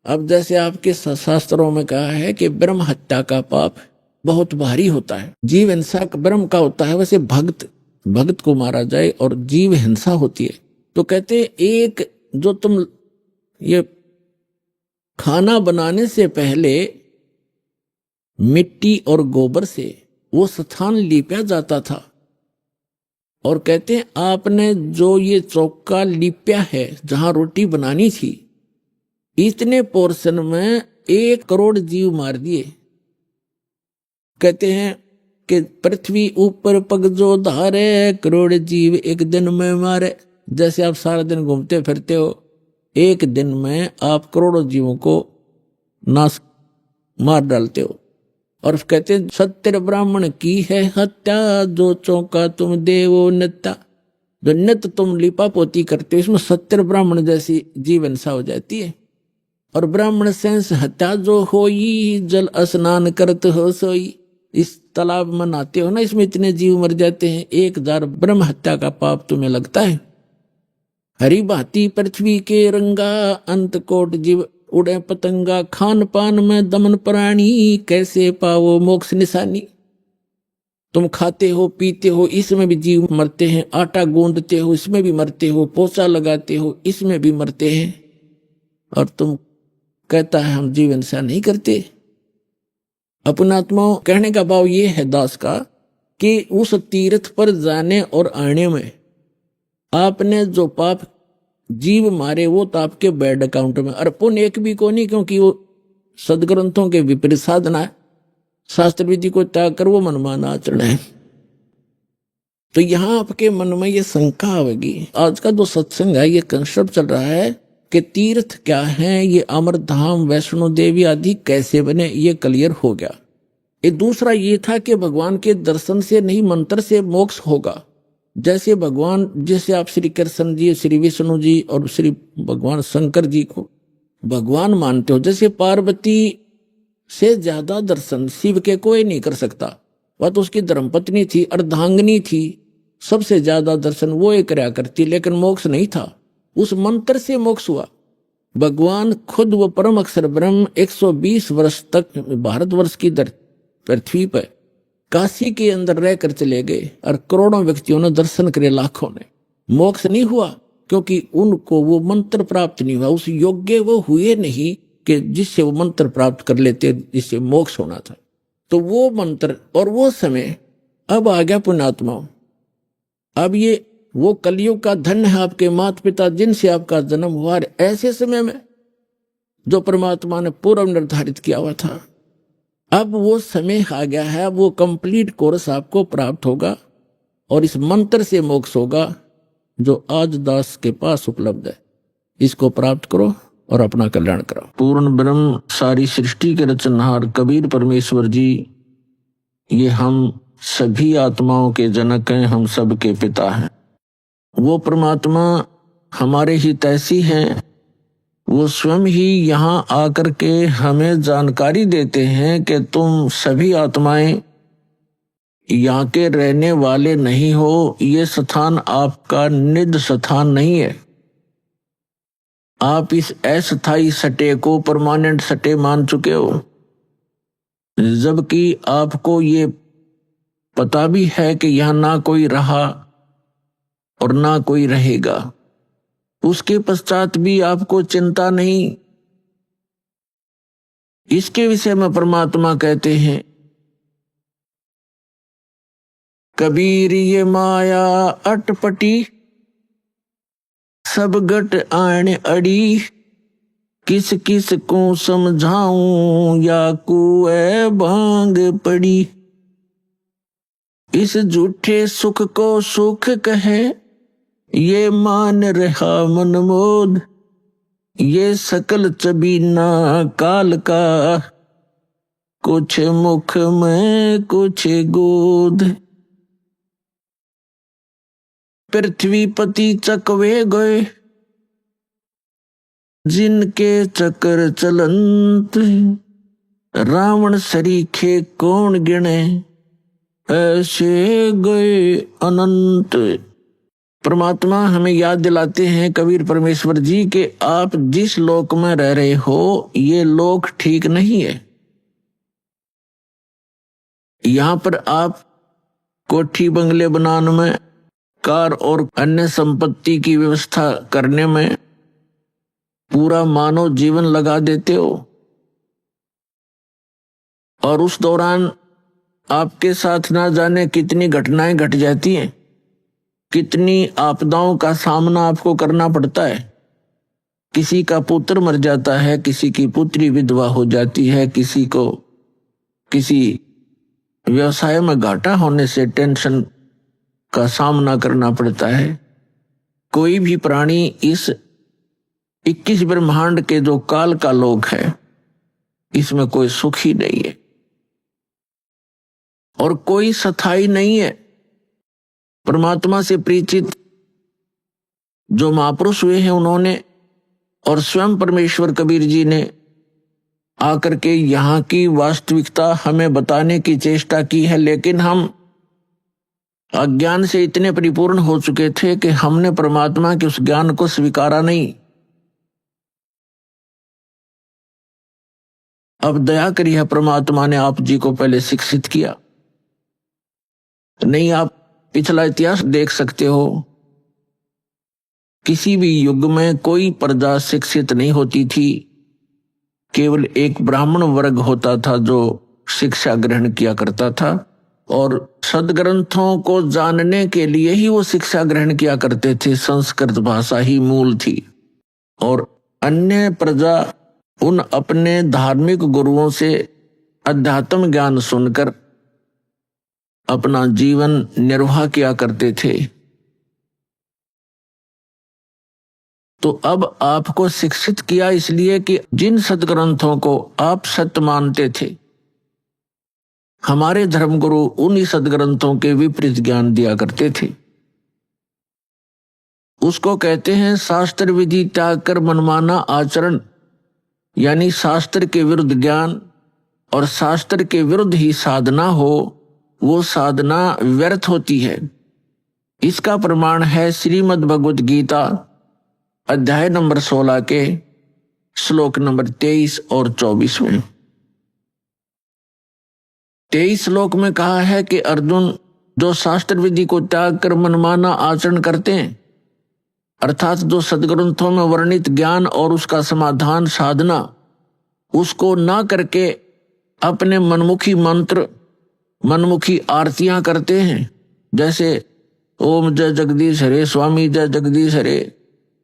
अब जैसे आपके शास्त्रों में कहा है कि ब्रह्म हत्या का पाप बहुत भारी होता है, जीव हिंसा ब्रह्म का होता है, वैसे भक्त को मारा जाए और जीव हिंसा होती है। तो कहते एक जो तुम ये खाना बनाने से पहले मिट्टी और गोबर से वो स्थान लिपा जाता था, और कहते हैं आपने जो ये चौका लिपा है जहां रोटी बनानी थी, इतने पोर्शन में 1 करोड़ जीव मार दिए। कहते हैं कि पृथ्वी ऊपर पग जो धारे, करोड़ जीव एक दिन में मारे। जैसे आप सारा दिन घूमते फिरते हो, एक दिन में आप करोड़ों जीवों को नाश मार डालते हो। और कहते हैं सत्य ब्राह्मण की है हत्या, जो चौका तुम देवो नित्या। जो नित्य तुम लिपा पोती करते हो, इसमें सत्य ब्राह्मण जैसी जीव हिंसा हो जाती है। और ब्राह्मण सेंस हत्या जो होई, जल स्नान करत हो सोई। इस तालाब में नहाते हो ना, इसमें इतने जीव मर जाते हैं, 1000 ब्रह्म हत्या का पाप तुम्हें लगता है। हरी भांति पृथ्वी के रंगा, अंत कोट जीव उड़े पतंगा। खान पान में दमन प्राणी, कैसे पाओ मोक्ष निशानी। तुम खाते हो पीते हो, इसमें भी जीव मरते हैं। आटा गूंदते हो, इसमें भी मरते हो। पोछा लगाते हो, इसमें भी मरते हैं। और तुम कहता है हम जीव हिंसा नहीं करते। अपनात्मा कहने का भाव ये है दास का कि उस तीर्थ पर जाने और आने में आपने जो पाप जीव मारे वो तो आपके बैड अकाउंट में, और पुण्य एक भी को नहीं, क्योंकि वो सदग्रंथों के विपरीत साधना है। शास्त्र विधि को त्याग कर वो मनमाना आचरण है। तो यहां आपके मन में ये शंका आवेगी। आज का जो सत्संग है, ये कंसेप्ट चल रहा है कि तीर्थ क्या है, ये अमर धाम वैष्णो देवी आदि कैसे बने, ये क्लियर हो गया। एक दूसरा ये था कि भगवान के दर्शन से नहीं मंत्र से मोक्ष होगा। जैसे भगवान, जैसे आप श्री कृष्ण जी, श्री विष्णु जी और श्री भगवान शंकर जी को भगवान मानते हो, जैसे पार्वती से ज्यादा दर्शन शिव के कोई नहीं कर सकता। वह तो उसकी धर्मपत्नी थी, अर्धांगिनी थी, सबसे ज्यादा दर्शन वो एक करया करती, लेकिन मोक्ष नहीं था। उस मंत्र से मोक्ष हुआ। भगवान खुद वो परम अक्षर ब्रह्म 120 वर्ष तक भारतवर्ष की पृथ्वी पर काशी के अंदर रहकर चले गए, और करोड़ों व्यक्तियों ने दर्शन करे, लाखों ने। मोक्ष नहीं हुआ क्योंकि उनको वो मंत्र प्राप्त नहीं हुआ, उस योग्य वो हुए नहीं कि जिससे वो मंत्र प्राप्त कर लेते, जिससे मोक्ष होना था। तो वो मंत्र और वो समय अब आ गया पुण्यात्माओं। अब ये वो कलयुग का धन है आपके माता पिता जिनसे आपका जन्म हुआ, ऐसे समय में जो परमात्मा ने पूर्व निर्धारित किया हुआ था। अब वो समय आ गया है, वो कंप्लीट कोर्स आपको प्राप्त होगा और इस मंत्र से मोक्ष होगा जो आज दास के पास उपलब्ध है। इसको प्राप्त करो और अपना कल्याण करो। पूर्ण ब्रह्म, सारी सृष्टि के रचनहार कबीर परमेश्वर जी, ये हम सभी आत्माओं के जनक हैं, हम सब के पिता हैं। वो परमात्मा हमारे हितैषी हैं। वो स्वयं ही यहाँ आकर के हमें जानकारी देते हैं कि तुम सभी आत्माएं यहाँ के रहने वाले नहीं हो। ये स्थान आपका निज स्थान नहीं है। आप इस अस्थायी सटे को परमानेंट सटे मान चुके हो, जबकि आपको ये पता भी है कि यहाँ ना कोई रहा और ना कोई रहेगा। उसके पश्चात भी आपको चिंता नहीं। इसके विषय में परमात्मा कहते हैं, कबीर ये माया अटपटी, सब गट आण अड़ी, किस किस को समझाऊं या कुए भांग पड़ी। इस झूठे सुख को सुख कहे ये मान रहा मनमोद। ये सकल चबीना काल का कुछ मुख में कुछ गोद। पृथ्वीपति चकवे गए जिनके चक्कर चलंत। रावण सरीखे कौन गिने ऐसे गए अनंत। परमात्मा हमें याद दिलाते हैं कबीर परमेश्वर जी के आप जिस लोक में रह रहे हो ये लोक ठीक नहीं है। यहां पर आप कोठी बंगले बनाने में, कार और अन्य संपत्ति की व्यवस्था करने में पूरा मानव जीवन लगा देते हो और उस दौरान आपके साथ ना जाने कितनी घटनाएं घट जाती हैं, कितनी आपदाओं का सामना आपको करना पड़ता है। किसी का पुत्र मर जाता है, किसी की पुत्री विधवा हो जाती है, किसी को किसी व्यवसाय में घाटा होने से टेंशन का सामना करना पड़ता है। कोई भी प्राणी इस 21 ब्रह्मांड के जो काल का लोक है इसमें कोई सुख ही नहीं है और कोई स्थायी नहीं है। परमात्मा से परिचित जो महापुरुष हुए हैं उन्होंने और स्वयं परमेश्वर कबीर जी ने आकर के यहाँ की वास्तविकता हमें बताने की चेष्टा की है, लेकिन हम अज्ञान से इतने परिपूर्ण हो चुके थे कि हमने परमात्मा के उस ज्ञान को स्वीकारा नहीं। अब दया करी है परमात्मा ने आप जी को पहले शिक्षित किया। नहीं, आप पिछला इतिहास देख सकते हो, किसी भी युग में कोई प्रजा शिक्षित नहीं होती थी, केवल एक ब्राह्मण वर्ग होता था जो शिक्षा ग्रहण किया करता था और सदग्रंथों को जानने के लिए ही वो शिक्षा ग्रहण किया करते थे। संस्कृत भाषा ही मूल थी और अन्य प्रजा उन अपने धार्मिक गुरुओं से अध्यात्म ज्ञान सुनकर अपना जीवन निर्वाह किया करते थे। तो अब आपको शिक्षित किया इसलिए कि जिन सदग्रंथों को आप सत्य मानते थे, हमारे धर्मगुरु उन्हीं सदग्रंथों के विपरीत ज्ञान दिया करते थे। उसको कहते हैं शास्त्र विधि त्याग कर मनमाना आचरण, यानी शास्त्र के विरुद्ध ज्ञान और शास्त्र के विरुद्ध ही साधना हो, वो साधना व्यर्थ होती है। इसका प्रमाण है श्रीमद् भगवत गीता अध्याय नंबर 16 के श्लोक नंबर 23 और 24 में। 23 श्लोक में कहा है कि अर्जुन, जो शास्त्र विधि को त्याग कर मनमाना आचरण करते हैं, अर्थात जो सदग्रंथों में वर्णित ज्ञान और उसका समाधान साधना उसको ना करके अपने मनमुखी मंत्र, मनमुखी आरतियां करते हैं, जैसे ओम जय जगदीश हरे, स्वामी जय जगदीश हरे,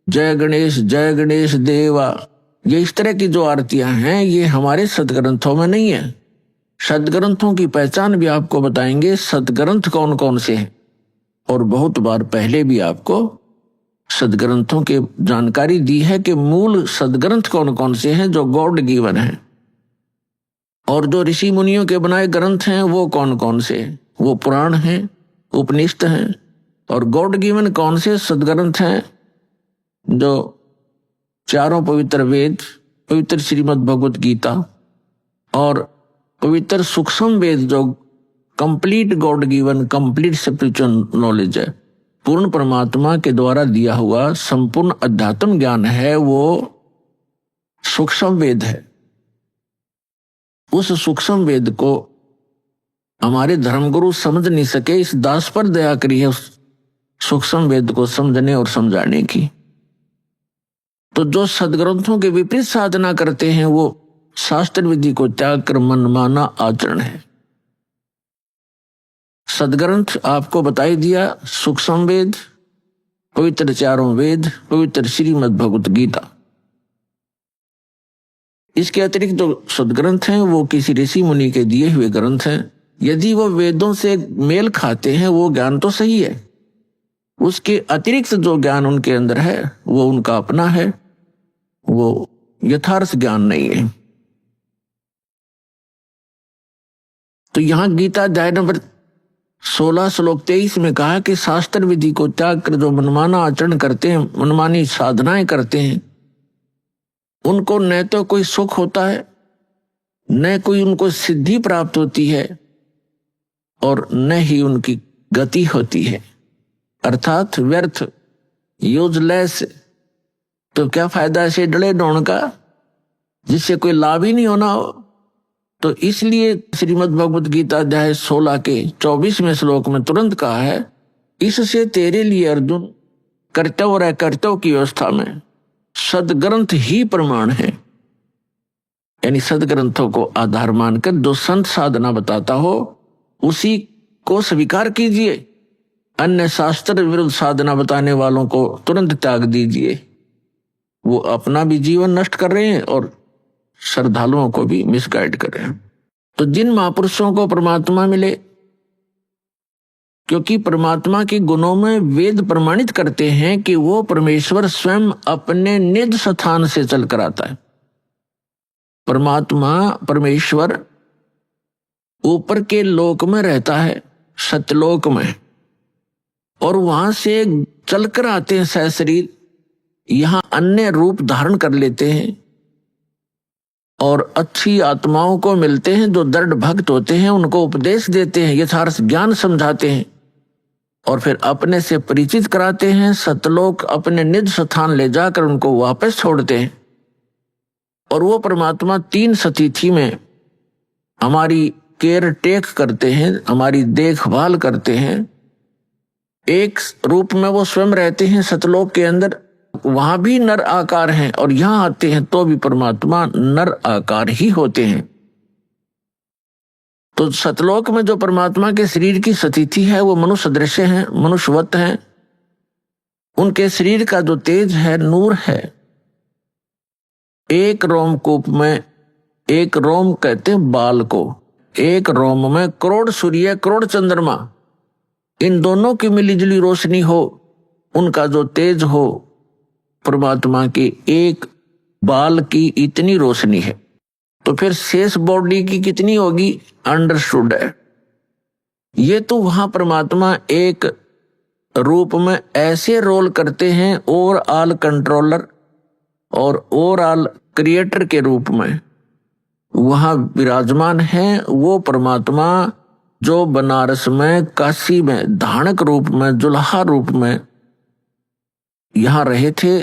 जय गणेश देवा, ये इस तरह की जो आरतियां हैं ये हमारे सदग्रंथों में नहीं है। सदग्रंथों की पहचान भी आपको बताएंगे, सदग्रंथ कौन कौन से हैं, और बहुत बार पहले भी आपको सदग्रंथों के जानकारी दी है कि मूल सदग्रंथ कौन कौन से हैं जो गॉड गिवन है, और जो ऋषि मुनियों के बनाए ग्रंथ हैं वो कौन कौन से हैं। वो पुराण हैं, उपनिषद हैं, और गॉड गिवन कौन से सदग्रंथ हैं, जो चारों पवित्र वेद, पवित्र श्रीमद् भगवत गीता और पवित्र सूक्ष्म वेद जो complete God given, complete spiritual knowledge है, पूर्ण परमात्मा के द्वारा दिया हुआ संपूर्ण अध्यात्म ज्ञान है, वो सूक्ष्म वेद है। उस सूक्ष्म वेद को हमारे धर्मगुरु समझ नहीं सके, इस दास पर दया करी है उस सूक्ष्म वेद को समझने और समझाने की। तो जो सदग्रंथों के विपरीत साधना करते हैं वो शास्त्र विधि को त्याग कर मनमाना आचरण है। सदग्रंथ आपको बताई दिया, सूक्ष्म वेद, पवित्र चारों वेद, पवित्र श्रीमद् भगवत गीता। इसके अतिरिक्त जो सदग्रंथ हैं वो किसी ऋषि मुनि के दिए हुए ग्रंथ हैं। यदि वो वेदों से मेल खाते हैं वो ज्ञान तो सही है, उसके अतिरिक्त जो ज्ञान उनके अंदर है वो उनका अपना है, वो यथार्थ ज्ञान नहीं है। तो यहां गीता अध्याय नंबर 16 श्लोक 23 में कहा कि शास्त्र विधि को त्याग कर जो मनमाना आचरण करते हैं, मनमानी साधनाएं करते हैं, उनको न तो कोई सुख होता है, न कोई उनको सिद्धि प्राप्त होती है, और न ही उनकी गति होती है, अर्थात व्यर्थ, यूजलेस। तो क्या फायदा ऐसे डले डोण का जिससे कोई लाभ ही नहीं होना हो। तो इसलिए श्रीमद् भगवत गीता अध्याय 16 के 24वें श्लोक में तुरंत कहा है, इससे तेरे लिए अर्जुन कर्तव्य और अकर्तव्य की व्यवस्था में सदग्रंथ ही प्रमाण है। यानी सदग्रंथों को आधार मानकर जो संत साधना बताता हो उसी को स्वीकार कीजिए, अन्य शास्त्र विरुद्ध साधना बताने वालों को तुरंत त्याग दीजिए। वो अपना भी जीवन नष्ट कर रहे हैं और श्रद्धालुओं को भी मिसगाइड कर रहे हैं। तो जिन महापुरुषों को परमात्मा मिले, क्योंकि परमात्मा के गुणों में वेद प्रमाणित करते हैं कि वो परमेश्वर स्वयं अपने निज स्थान से चलकर आता है। परमात्मा परमेश्वर ऊपर के लोक में रहता है, सत्यलोक में, और वहां से चलकर आते हैं सहशरीर, यहां अन्य रूप धारण कर लेते हैं और अच्छी आत्माओं को मिलते हैं जो दृढ़ भक्त होते हैं, उनको उपदेश देते हैं, यथार्थ ज्ञान समझाते हैं और फिर अपने से परिचित कराते हैं। सतलोक अपने निज स्थान ले जाकर उनको वापस छोड़ते हैं। और वो परमात्मा 3 सतिथि में हमारी केयर टेक करते हैं, हमारी देखभाल करते हैं। एक रूप में वो स्वयं रहते हैं सतलोक के अंदर, वहां भी नर आकार हैं, और यहां आते हैं तो भी परमात्मा नर आकार ही होते हैं। तो सतलोक में जो परमात्मा के शरीर की स्थिति है वो मनुष्य दृश्य है, मनुष्यवत है। उनके शरीर का जो तेज है नूर है। एक रोमकूप में, एक रोम कहते हैं बाल को, एक रोम में करोड़ सूर्य करोड़ चंद्रमा, इन दोनों की मिलीजुली रोशनी हो, उनका जो तेज हो, परमात्मा की एक बाल की इतनी रोशनी है, तो फिर शेष बॉडी की कितनी होगी, अंडरस्टूड है। ये तो वहां परमात्मा एक रूप में ऐसे रोल करते हैं ओवरऑल कंट्रोलर और ओवरऑल क्रिएटर के रूप में वहां विराजमान है। वो परमात्मा जो बनारस में, काशी में धानक रूप में, जुल्हा रूप में यहां रहे थे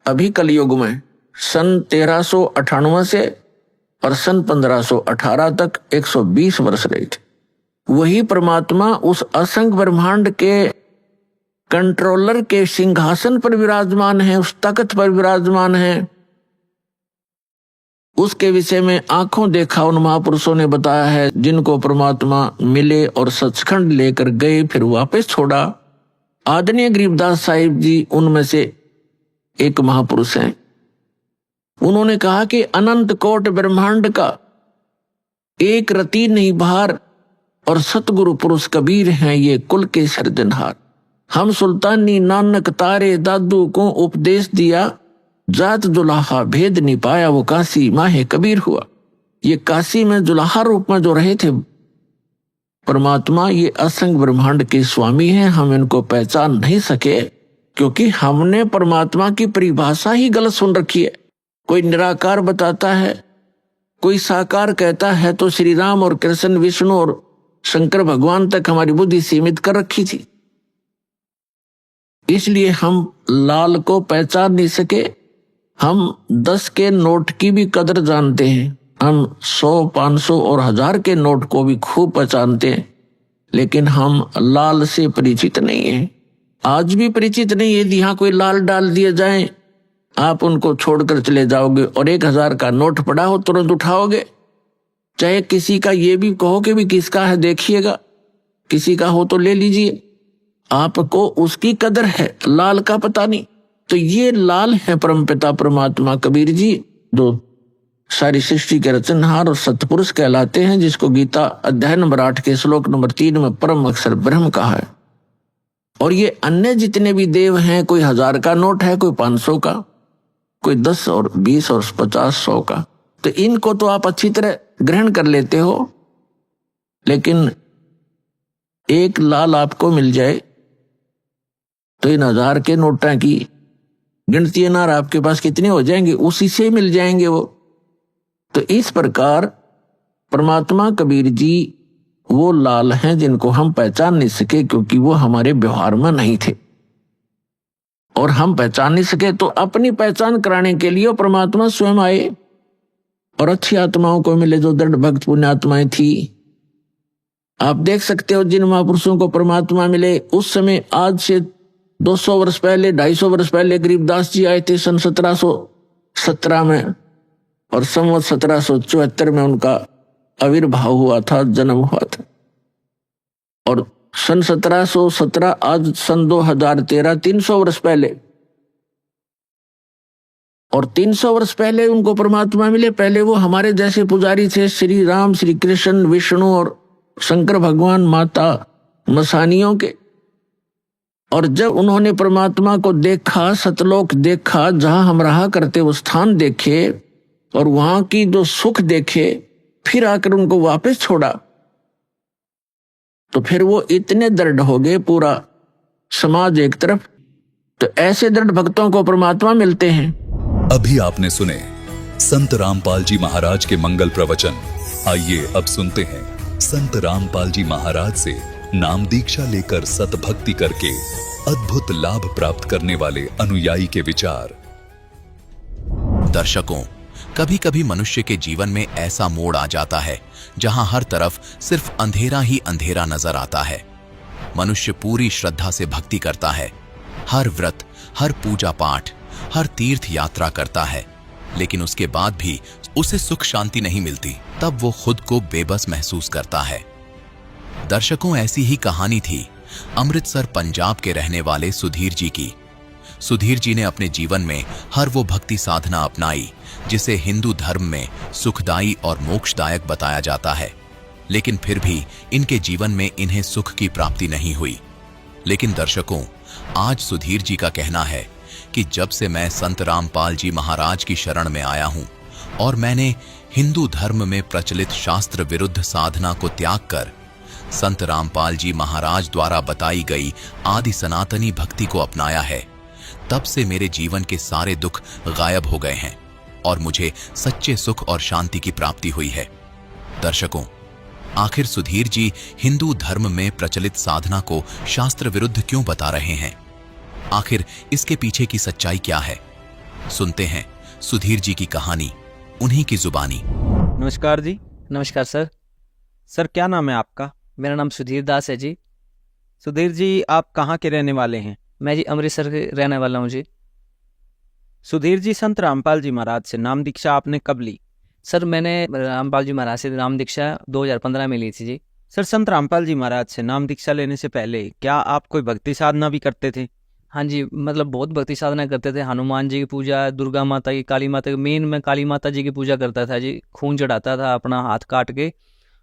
अभी कलयुग में, सन 1398 से और सन 1518 तक 120 वर्ष रहे थे। वही परमात्मा उस असंख्य ब्रह्मांड के कंट्रोलर के सिंहासन पर विराजमान है, उस तख्त पर विराजमान है। उसके विषय में आंखों देखा उन महापुरुषों ने बताया है, जिनको परमात्मा मिले और सचखंड लेकर गए, फिर वापस छोड़ा। आदरणीय गरीबदास साहिब जी उनमें से एक महापुरुष हैं। उन्होंने कहा कि अनंत कोट ब्रह्मांड का एक रति नहीं भार, और सतगुरु पुरुष कबीर हैं ये कुल के सर्जनहार। हम सुल्तानी नानक तारे दादू को उपदेश दिया, जात जुलाहा भेद नहीं पाया, वो काशी माहे कबीर हुआ। ये काशी में जुलाहा रूप में जो रहे थे परमात्मा, ये असंख्य ब्रह्मांड के स्वामी हैं। हम इनको पहचान नहीं सके क्योंकि हमने परमात्मा की परिभाषा ही गलत सुन रखी है। कोई निराकार बताता है, कोई साकार कहता है, तो श्री राम और कृष्ण, विष्णु और शंकर भगवान तक हमारी बुद्धि सीमित कर रखी थी। इसलिए हम लाल को पहचान नहीं सके। हम 10 के नोट की भी कदर जानते हैं, हम 100, 500 और 1000 के नोट को भी खूब पहचानते हैं, लेकिन हम लाल से परिचित नहीं हैं। आज भी परिचित नहीं है। यदि यहाँ कोई लाल डाल दिए जाएं, आप उनको छोड़कर चले जाओगे, और 1000 का नोट पड़ा हो तुरंत उठाओगे। चाहे किसी का ये भी कहो कि भी किसका है देखिएगा, किसी का हो तो ले लीजिए, आपको उसकी कदर है, लाल का पता नहीं। तो ये लाल है परमपिता परमात्मा कबीर जी, जो सारी सृष्टि के रचनहार और सतपुरुष कहलाते हैं, जिसको गीता अध्याय नंबर 8 के श्लोक नंबर 3 में परम अक्षर ब्रह्म कहा है। और ये अन्य जितने भी देव हैं, कोई 1000 का नोट है, कोई 500 का, कोई 10 और 20 और 50 100 का, तो इनको तो आप अच्छी तरह ग्रहण कर लेते हो, लेकिन एक लाल आपको मिल जाए तो इन 1000 के नोटा की गिनती अनार आपके पास कितने हो जाएंगे, उसी से मिल जाएंगे वो। तो इस प्रकार परमात्मा कबीर जी वो लाल हैं जिनको हम पहचान नहीं सके, क्योंकि वो हमारे व्यवहार में नहीं थे। और हम पहचान नहीं सके तो अपनी पहचान कराने के लिए परमात्मा स्वयं आए और अच्छी आत्माओं को मिले, जो दृढ़ भक्त पुण्य आत्माएं थी। आप देख सकते हो जिन महापुरुषों को परमात्मा मिले उस समय, आज से 200 वर्ष पहले, 250 वर्ष पहले गरीबदास जी आए थे सन 1717 में, और संवत 1774 में उनका आविर्भाव हुआ था, जन्म हुआ था। और सन 1717 आज सन 2013, 300 वर्ष पहले, और 300 वर्ष पहले उनको परमात्मा मिले। पहले वो हमारे जैसे पुजारी थे, श्री राम, श्री कृष्ण, विष्णु और शंकर भगवान, माता मसानियों के। और जब उन्होंने परमात्मा को देखा, सतलोक देखा, जहां हम रहा करते वो स्थान देखे और वहां की जो सुख देखे, फिर आकर उनको वापस छोड़ा, तो फिर वो इतने दृढ़ हो गए, पूरा समाज एक तरफ। तो ऐसे दृढ़ भक्तों को परमात्मा मिलते हैं। अभी आपने सुने संत रामपाल जी महाराज के मंगल प्रवचन। आइए अब सुनते हैं संत रामपाल जी महाराज से नाम दीक्षा लेकर सतभक्ति करके अद्भुत लाभ प्राप्त करने वाले अनुयायी के विचार। दर्शकों, कभी कभी मनुष्य के जीवन में ऐसा मोड़ आ जाता है जहां हर तरफ सिर्फ अंधेरा ही अंधेरा नजर आता है। मनुष्य पूरी श्रद्धा से भक्ति करता है, हर व्रत, हर पूजा पाठ, हर तीर्थ यात्रा करता है, लेकिन उसके बाद भी उसे सुख शांति नहीं मिलती। तब वो खुद को बेबस महसूस करता है। दर्शकों, ऐसी ही कहानी थी अमृतसर पंजाब के रहने वाले सुधीर जी की। सुधीर जी ने अपने जीवन में हर वो भक्ति साधना अपनाई जिसे हिंदू धर्म में सुखदायी और मोक्षदायक बताया जाता है, लेकिन फिर भी इनके जीवन में इन्हें सुख की प्राप्ति नहीं हुई। लेकिन दर्शकों, आज सुधीर जी का कहना है कि जब से मैं संत रामपाल जी महाराज की शरण में आया हूं और मैंने हिंदू धर्म में प्रचलित शास्त्र विरुद्ध साधना को त्याग कर संत रामपाल जी महाराज द्वारा बताई गई आदि सनातनी भक्ति को अपनाया है, तब से मेरे जीवन के सारे दुख गायब हो गए हैं और मुझे सच्चे सुख और शांति की प्राप्ति हुई है। दर्शकों, आखिर सुधीर जी हिंदू धर्म में प्रचलित साधना को शास्त्र विरुद्ध क्यों बता रहे हैं? आखिर इसके पीछे की सच्चाई क्या है? सुनते हैं सुधीर जी की कहानी, उन्हीं की जुबानी। नमस्कार जी। नमस्कार सर। सर, क्या नाम है आपका? मेरा नाम सुधीर दास है जी। सुधीर जी, आप कहाँ के रहने वाले हैं? मैं जी अमृतसर के रहने वाला हूँ जी। सुधीर जी, संत रामपाल जी महाराज से नाम दीक्षा आपने कब ली? सर, मैंने रामपाल जी महाराज से नाम दीक्षा 2015 में ली थी जी। सर, संत रामपाल जी महाराज से नाम दीक्षा लेने से पहले क्या आप कोई भक्ति साधना भी करते थे? हाँ जी, मतलब बहुत भक्ति साधना करते थे। हनुमान जी की पूजा, दुर्गा माता की, काली माता की, मेन मैं काली माता जी की पूजा करता था जी। खून चढ़ाता था अपना हाथ काट के,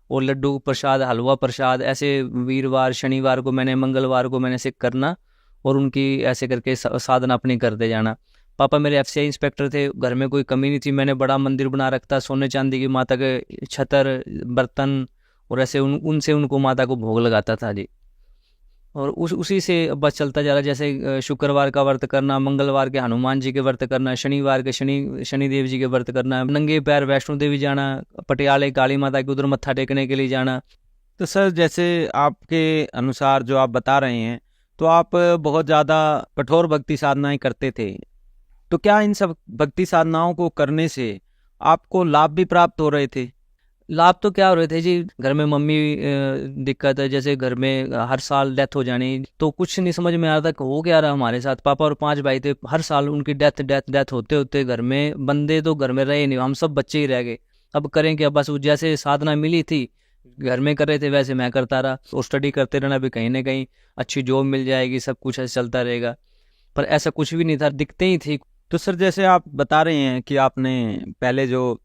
और लड्डू प्रसाद, हलवा प्रसाद, ऐसे वीरवार, शनिवार को मैंने, मंगलवार को मैंने ऐसे करना और उनकी ऐसे करके साधना अपनी करते जाना। पापा मेरे FCI इंस्पेक्टर थे, घर में कोई कमी नहीं थी। मैंने बड़ा मंदिर बना रखता, सोने चांदी की माता के छतर, बर्तन, और ऐसे उनसे उनको माता को भोग लगाता था जी। और उसी से बस चलता जा रहा। जैसे शुक्रवार का व्रत करना, मंगलवार के हनुमान जी के व्रत करना, शनिवार के शनिदेव जी के व्रत करना, नंगे पैर वैष्णो देवी जाना, पटियाले काली माता के उधर मत्था टेकने के लिए जाना। तो सर, जैसे आपके अनुसार जो आप बता रहे हैं, तो आप बहुत ज़्यादा कठोर भक्ति साधनाएं करते थे। तो क्या इन सब भक्ति साधनाओं को करने से आपको लाभ भी प्राप्त हो रहे थे? लाभ तो क्या हो रहे थे जी, घर में मम्मी दिक्कत है, जैसे घर में हर साल डेथ हो जानी, तो कुछ नहीं समझ में आ रहा था हो क्या रहा हमारे साथ। पापा और 5 भाई थे, हर साल उनकी डेथ होते होते घर में बंदे तो घर में रहे नहीं, हम सब बच्चे ही रह गए। अब करें क्या? बस जैसे साधना मिली थी, घर में कर रहे थे, वैसे मैं करता रहा। और स्टडी करते रहना, भी कहीं ना कहीं अच्छी जॉब मिल जाएगी, सब कुछ ऐसे चलता रहेगा, पर ऐसा कुछ भी नहीं था, दिखते ही थी। तो सर, जैसे आप बता रहे हैं कि आपने पहले जो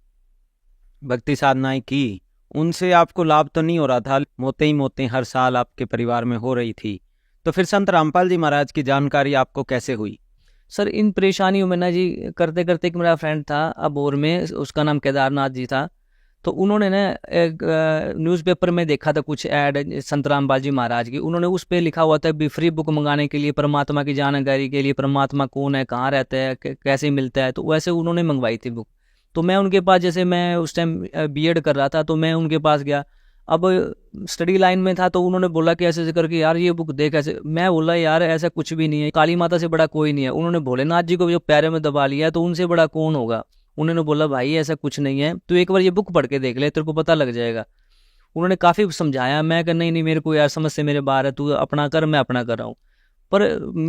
भक्ति साधनाएं की, उनसे आपको लाभ तो नहीं हो रहा था, मोते ही मोते हर साल आपके परिवार में हो रही थी। तो फिर संत रामपाल जी महाराज की जानकारी आपको कैसे हुई? सर इन परेशानियों में ना जी करते करते एक मेरा फ्रेंड था अबोर में, उसका नाम केदारनाथ जी था। तो उन्होंने ना एक न्यूज़पेपर में देखा था कुछ ऐड संत रामपाल जी महाराज की। उन्होंने उस पे लिखा हुआ था भी फ्री बुक मंगाने के लिए, परमात्मा की जानकारी के लिए, परमात्मा कौन है, कहाँ रहता है, कैसे मिलता है। तो वैसे उन्होंने मंगवाई थी बुक। तो मैं उनके पास, जैसे मैं उस टाइम बीएड कर रहा था, तो मैं उनके पास गया। अब स्टडी लाइन में था, तो उन्होंने बोला कि ऐसे ऐसे करके यार ये बुक देख ऐसे। मैं बोला यार ऐसा कुछ भी नहीं है, काली माता से बड़ा कोई नहीं है। उन्होंने भोलेनाथ जी को जो पैरों में दबा लिया है तो उनसे बड़ा कौन होगा। उन्होंने बोला भाई ऐसा कुछ नहीं है, तू एक बार ये बुक पढ़ के देख ले, तेरे को पता लग जाएगा। उन्होंने काफ़ी समझाया। मैं कहा नहीं नहीं, मेरे को यार समझ से मेरे बाहर है, तू अपना कर, मैं अपना कर रहा हूँ। पर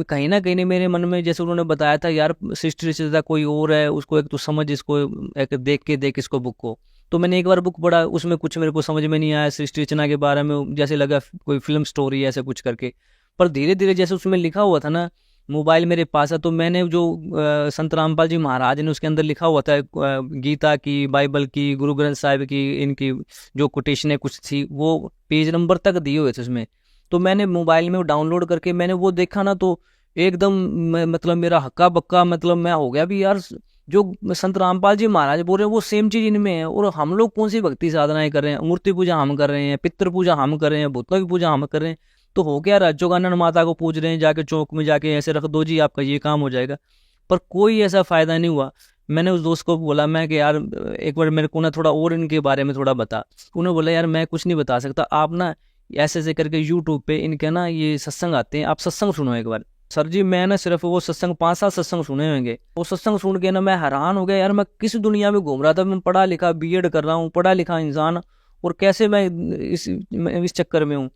कहीं ना कहीं मेरे मन में, जैसे उन्होंने बताया था यार सृष्टि रचयिता कोई और है, उसको एक तू समझ, इसको एक देख इसको बुक को। तो मैंने एक बार बुक पढ़ा, उसमें कुछ मेरे को समझ में नहीं आया सृष्टि रचना के बारे में, जैसे लगा कोई फिल्म स्टोरी ऐसे कुछ करके। पर धीरे धीरे जैसे उसमें लिखा हुआ था ना, मोबाइल मेरे पास है, तो मैंने जो संत रामपाल जी महाराज ने उसके अंदर लिखा हुआ था गीता की, बाइबल की, गुरु ग्रंथ साहिब की, इनकी जो कोटेशनें कुछ थी वो पेज नंबर तक दिए हुए थे उसमें। तो मैंने मोबाइल में वो डाउनलोड करके मैंने वो देखा ना, तो एकदम मतलब मेरा हक्का बक्का, मतलब मैं हो गया भी यार जो संत रामपाल जी महाराज बोल रहे हैं वो सेम चीज इनमें है। और हम लोग कौन सी भक्ति साधनाएं कर रहे हैं, मूर्ति पूजा हम कर रहे हैं, पितृ पूजा हम कर रहे हैं, भूतों की पूजा हम कर रहे हैं। तो हो क्या रहा, जोगानंद माता को पूज रहे हैं, जाके चौक में जाके ऐसे रख दो जी, आपका ये काम हो जाएगा। पर कोई ऐसा फायदा नहीं हुआ। मैंने उस दोस्त को बोला, मैं कि यार एक बार मेरे को ना थोड़ा और इनके बारे में थोड़ा बता। उन्होंने बोला यार मैं कुछ नहीं बता सकता, आप ना ऐसे ऐसे करके यूट्यूब पे इनके ना ये सत्संग आते हैं, आप सत्संग सुनो एक बार। सर जी मैं ना सिर्फ वो सत्संग 5-7 सत्संग सुने होंगे। वो सत्संग सुन के ना मैं हैरान हो गया यार, मैं किस दुनिया में घूम रहा था। मैं पढ़ा लिखा बीएड कर रहा हूँ, पढ़ा लिखा इंसान, और कैसे मैं इस चक्कर में हूँ।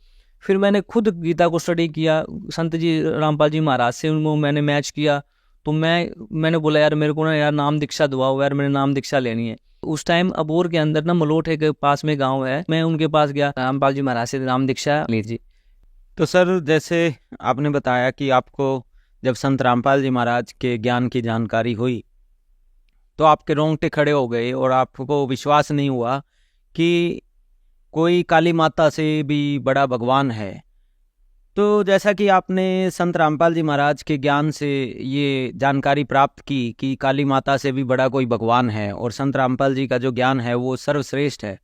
फिर मैंने खुद गीता को स्टडी किया, संत जी रामपाल जी महाराज से उनको मैंने मैच किया। तो मैंने बोला यार मेरे को ना यार नाम दीक्षा दुआओ यार, मैंने नाम दीक्षा लेनी है। उस टाइम अबोर के अंदर ना मलोट के पास में गांव है, मैं उनके पास गया, रामपाल जी महाराज से नाम दीक्षा लीजिए। तो सर जैसे आपने बताया कि आपको जब संत रामपाल जी महाराज के ज्ञान की जानकारी हुई तो आपके रोंगटे खड़े हो गए और आपको विश्वास नहीं हुआ कि कोई काली माता से भी बड़ा भगवान है। तो जैसा कि आपने संत रामपाल जी महाराज के ज्ञान से ये जानकारी प्राप्त की कि काली माता से भी बड़ा कोई भगवान है और संत रामपाल जी का जो ज्ञान है वो सर्वश्रेष्ठ है,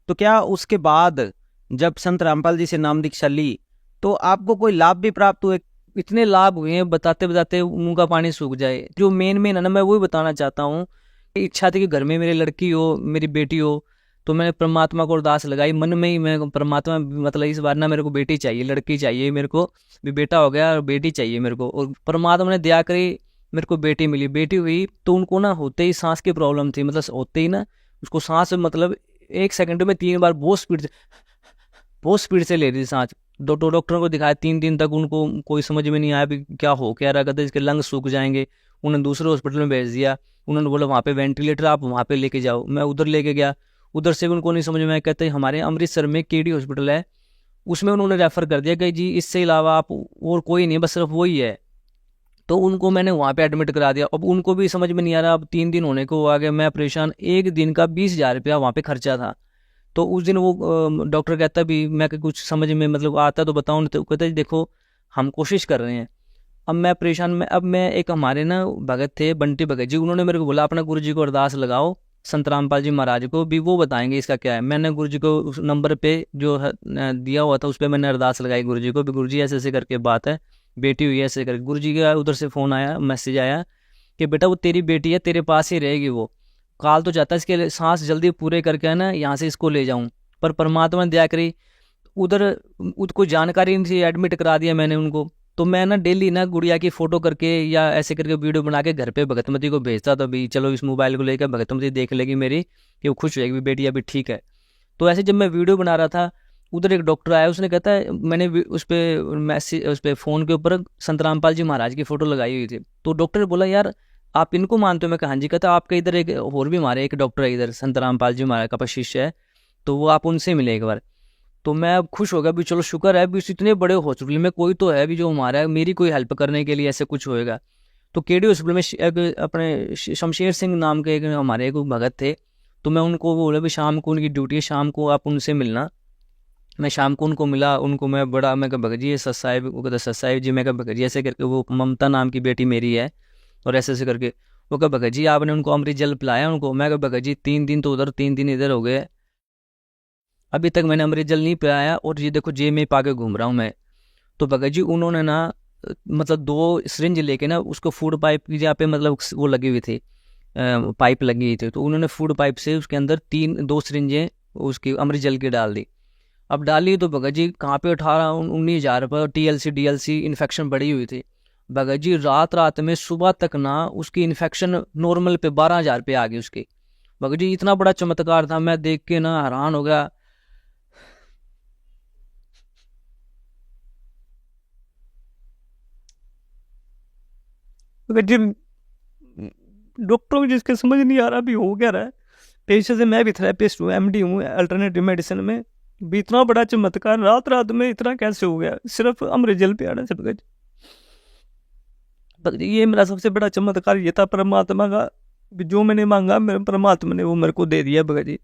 तो क्या उसके बाद जब संत रामपाल जी से नाम दीक्षा ली तो आपको कोई लाभ भी प्राप्त हुए? इतने लाभ हुए हैं बताते बताते मुंह का पानी सूख जाए। जो मेन है ना, मैं वही बताना चाहता हूँ। इच्छा थी कि घर में मेरी लड़की हो, मेरी बेटी हो। तो मैंने परमात्मा को अरदास लगाई मन में ही, मैं परमात्मा मतलब इस बार ना मेरे को बेटी चाहिए, लड़की चाहिए मेरे को, भी बेटा हो गया और बेटी चाहिए मेरे को। और परमात्मा ने दया करी, मेरे को बेटी मिली। बेटी हुई तो उनको ना होते ही सांस की प्रॉब्लम थी, मतलब होते ही ना उसको सांस मतलब 1 सेकंड में 3 बार बहुत स्पीड से ले रही थी सांस। डॉक्टरों को दिखाया, 3 दिन तक उनको कोई समझ में नहीं आया भी क्या हो क्या रहा, कहते इसके लंग्स सूख जाएंगे। उन्होंने दूसरे हॉस्पिटल में भेज दिया। उन्होंने बोला वहाँ पे वेंटिलेटर, आप वहाँ पे लेके जाओ। मैं उधर लेके गया, उधर से भी उनको नहीं समझ में आया। कहते हमारे अमृतसर में केडी हॉस्पिटल है, उसमें उन्होंने रेफर कर दिया कि जी इससे अलावा आप और कोई नहीं, बस सिर्फ वही है। तो उनको मैंने वहाँ पे एडमिट करा दिया। अब उनको भी समझ में नहीं आ रहा, अब 3 दिन होने को आ गया, मैं परेशान। 1 दिन का 20,000 रुपया वहाँ पे खर्चा था। तो उस दिन वो डॉक्टर कहता भी, मैं कुछ समझ में मतलब आता तो बताऊँ, तो कहता देखो हम कोशिश कर रहे हैं। अब मैं परेशान, अब मैं एक हमारे ना भगत थे बंटी भगत जी, उन्होंने मेरे को बोला अपना गुरु जी को अरदास लगाओ संत रामपाल जी महाराज को, भी वो बताएंगे इसका क्या है। मैंने गुरु जी को उस नंबर पे जो दिया हुआ था उस पर मैंने अरदास लगाई गुरु जी को, भी गुरु जी ऐसे ऐसे करके बात है, बेटी हुई ऐसे करके। गुरु जी का उधर से फ़ोन आया, मैसेज आया कि बेटा वो तेरी बेटी है, तेरे पास ही रहेगी। वो काल तो चाहता है इसके सांस जल्दी पूरे करके है ना यहाँ से इसको ले जाऊँ, पर परमात्मा ने दया करी, उधर उसको जानकारी नहीं थी, एडमिट करा दिया मैंने उनको। तो मैं ना डेली ना गुड़िया की फ़ोटो करके या ऐसे करके वीडियो बना के घर पे भगतमती को भेजता था, भी चलो इस मोबाइल को लेकर भगतमती देख लेगी मेरी कि वो खुश होगी, बेटी अभी ठीक है। तो ऐसे जब मैं वीडियो बना रहा था, उधर एक डॉक्टर आया, उसने कहता है, मैंने उस पर मैसेज उस पर फ़ोन के ऊपर संत रामपाल जी महाराज की फ़ोटो लगाई हुई थी। तो डॉक्टर ने बोला यार आप इनको मानते हो? मैं कहा हाँ जी। कहता आपके इधर एक और भी हमारे एक डॉक्टर है इधर, संत रामपाल जी महाराज का शिष्य है, तो वो आप उनसे मिले एक बार। तो मैं अब खुश हो गया, भी चलो शुक्र है भी इतने बड़े हॉस्पिटल में कोई तो है भी जो हमारा मेरी कोई हेल्प करने के लिए ऐसे कुछ होएगा। तो केडी हॉस्पिटल में अपने शमशेर सिंह नाम के एक हमारे एक भगत थे, तो मैं उनको बोला भी शाम को उनकी ड्यूटी है, शाम को आप उनसे मिलना। मैं शाम को उनको मिला, उनको मैं कहा भगत जी ये सच साहिब, वो कहता सच साहिब जी। मैं कहा भगत जी ऐसे करके, वो ममता नाम की बेटी मेरी है, और ऐसे ऐसे करके वो कहा भगत जी आपने उनको अमृत जल पिलाया उनको। मैं कहा भगत जी 3 दिन तो उधर 3 दिन इधर हो गए, अभी तक मैंने अमृत जल नहीं पिलाया, और ये देखो जेब में पा के घूम रहा हूँ मैं। तो भगत जी उन्होंने ना मतलब 2 सिरिंज लेके ना उसको फूड पाइप की जहाँ पे मतलब वो लगी हुई थी, पाइप लगी हुई थी, तो उन्होंने फूड पाइप से उसके अंदर 2 सिरिंजें उसकी अमृत जल की डाल दी। अब डाली तो भगत जी कहाँ पे 18-19 हज़ार पर TLC DLC इन्फेक्शन बढ़ी हुई थी। भगत जी रात में सुबह तक ना उसकी इन्फेक्शन नॉर्मल पे 12 हज़ार पे आ गई उसकी। भगत जी इतना बड़ा चमत्कार था, मैं देख के ना हैरान हो गया। भगत जी डॉक्टरों को जिसके समझ नहीं आ रहा भी हो क्या रहा है। पेशे से मैं भी थेरेपिस्ट हूँ, MD हूँ अल्टरनेटिव मेडिसिन में, भी इतना बड़ा चमत्कार रात में इतना कैसे हो गया सिर्फ अमृत जल पे आने से। भगत जी ये मेरा सबसे बड़ा चमत्कार ये था परमात्मा का, जो मैंने मांगा मेरे परमात्मा ने वो मेरे को दे दिया भगत जी।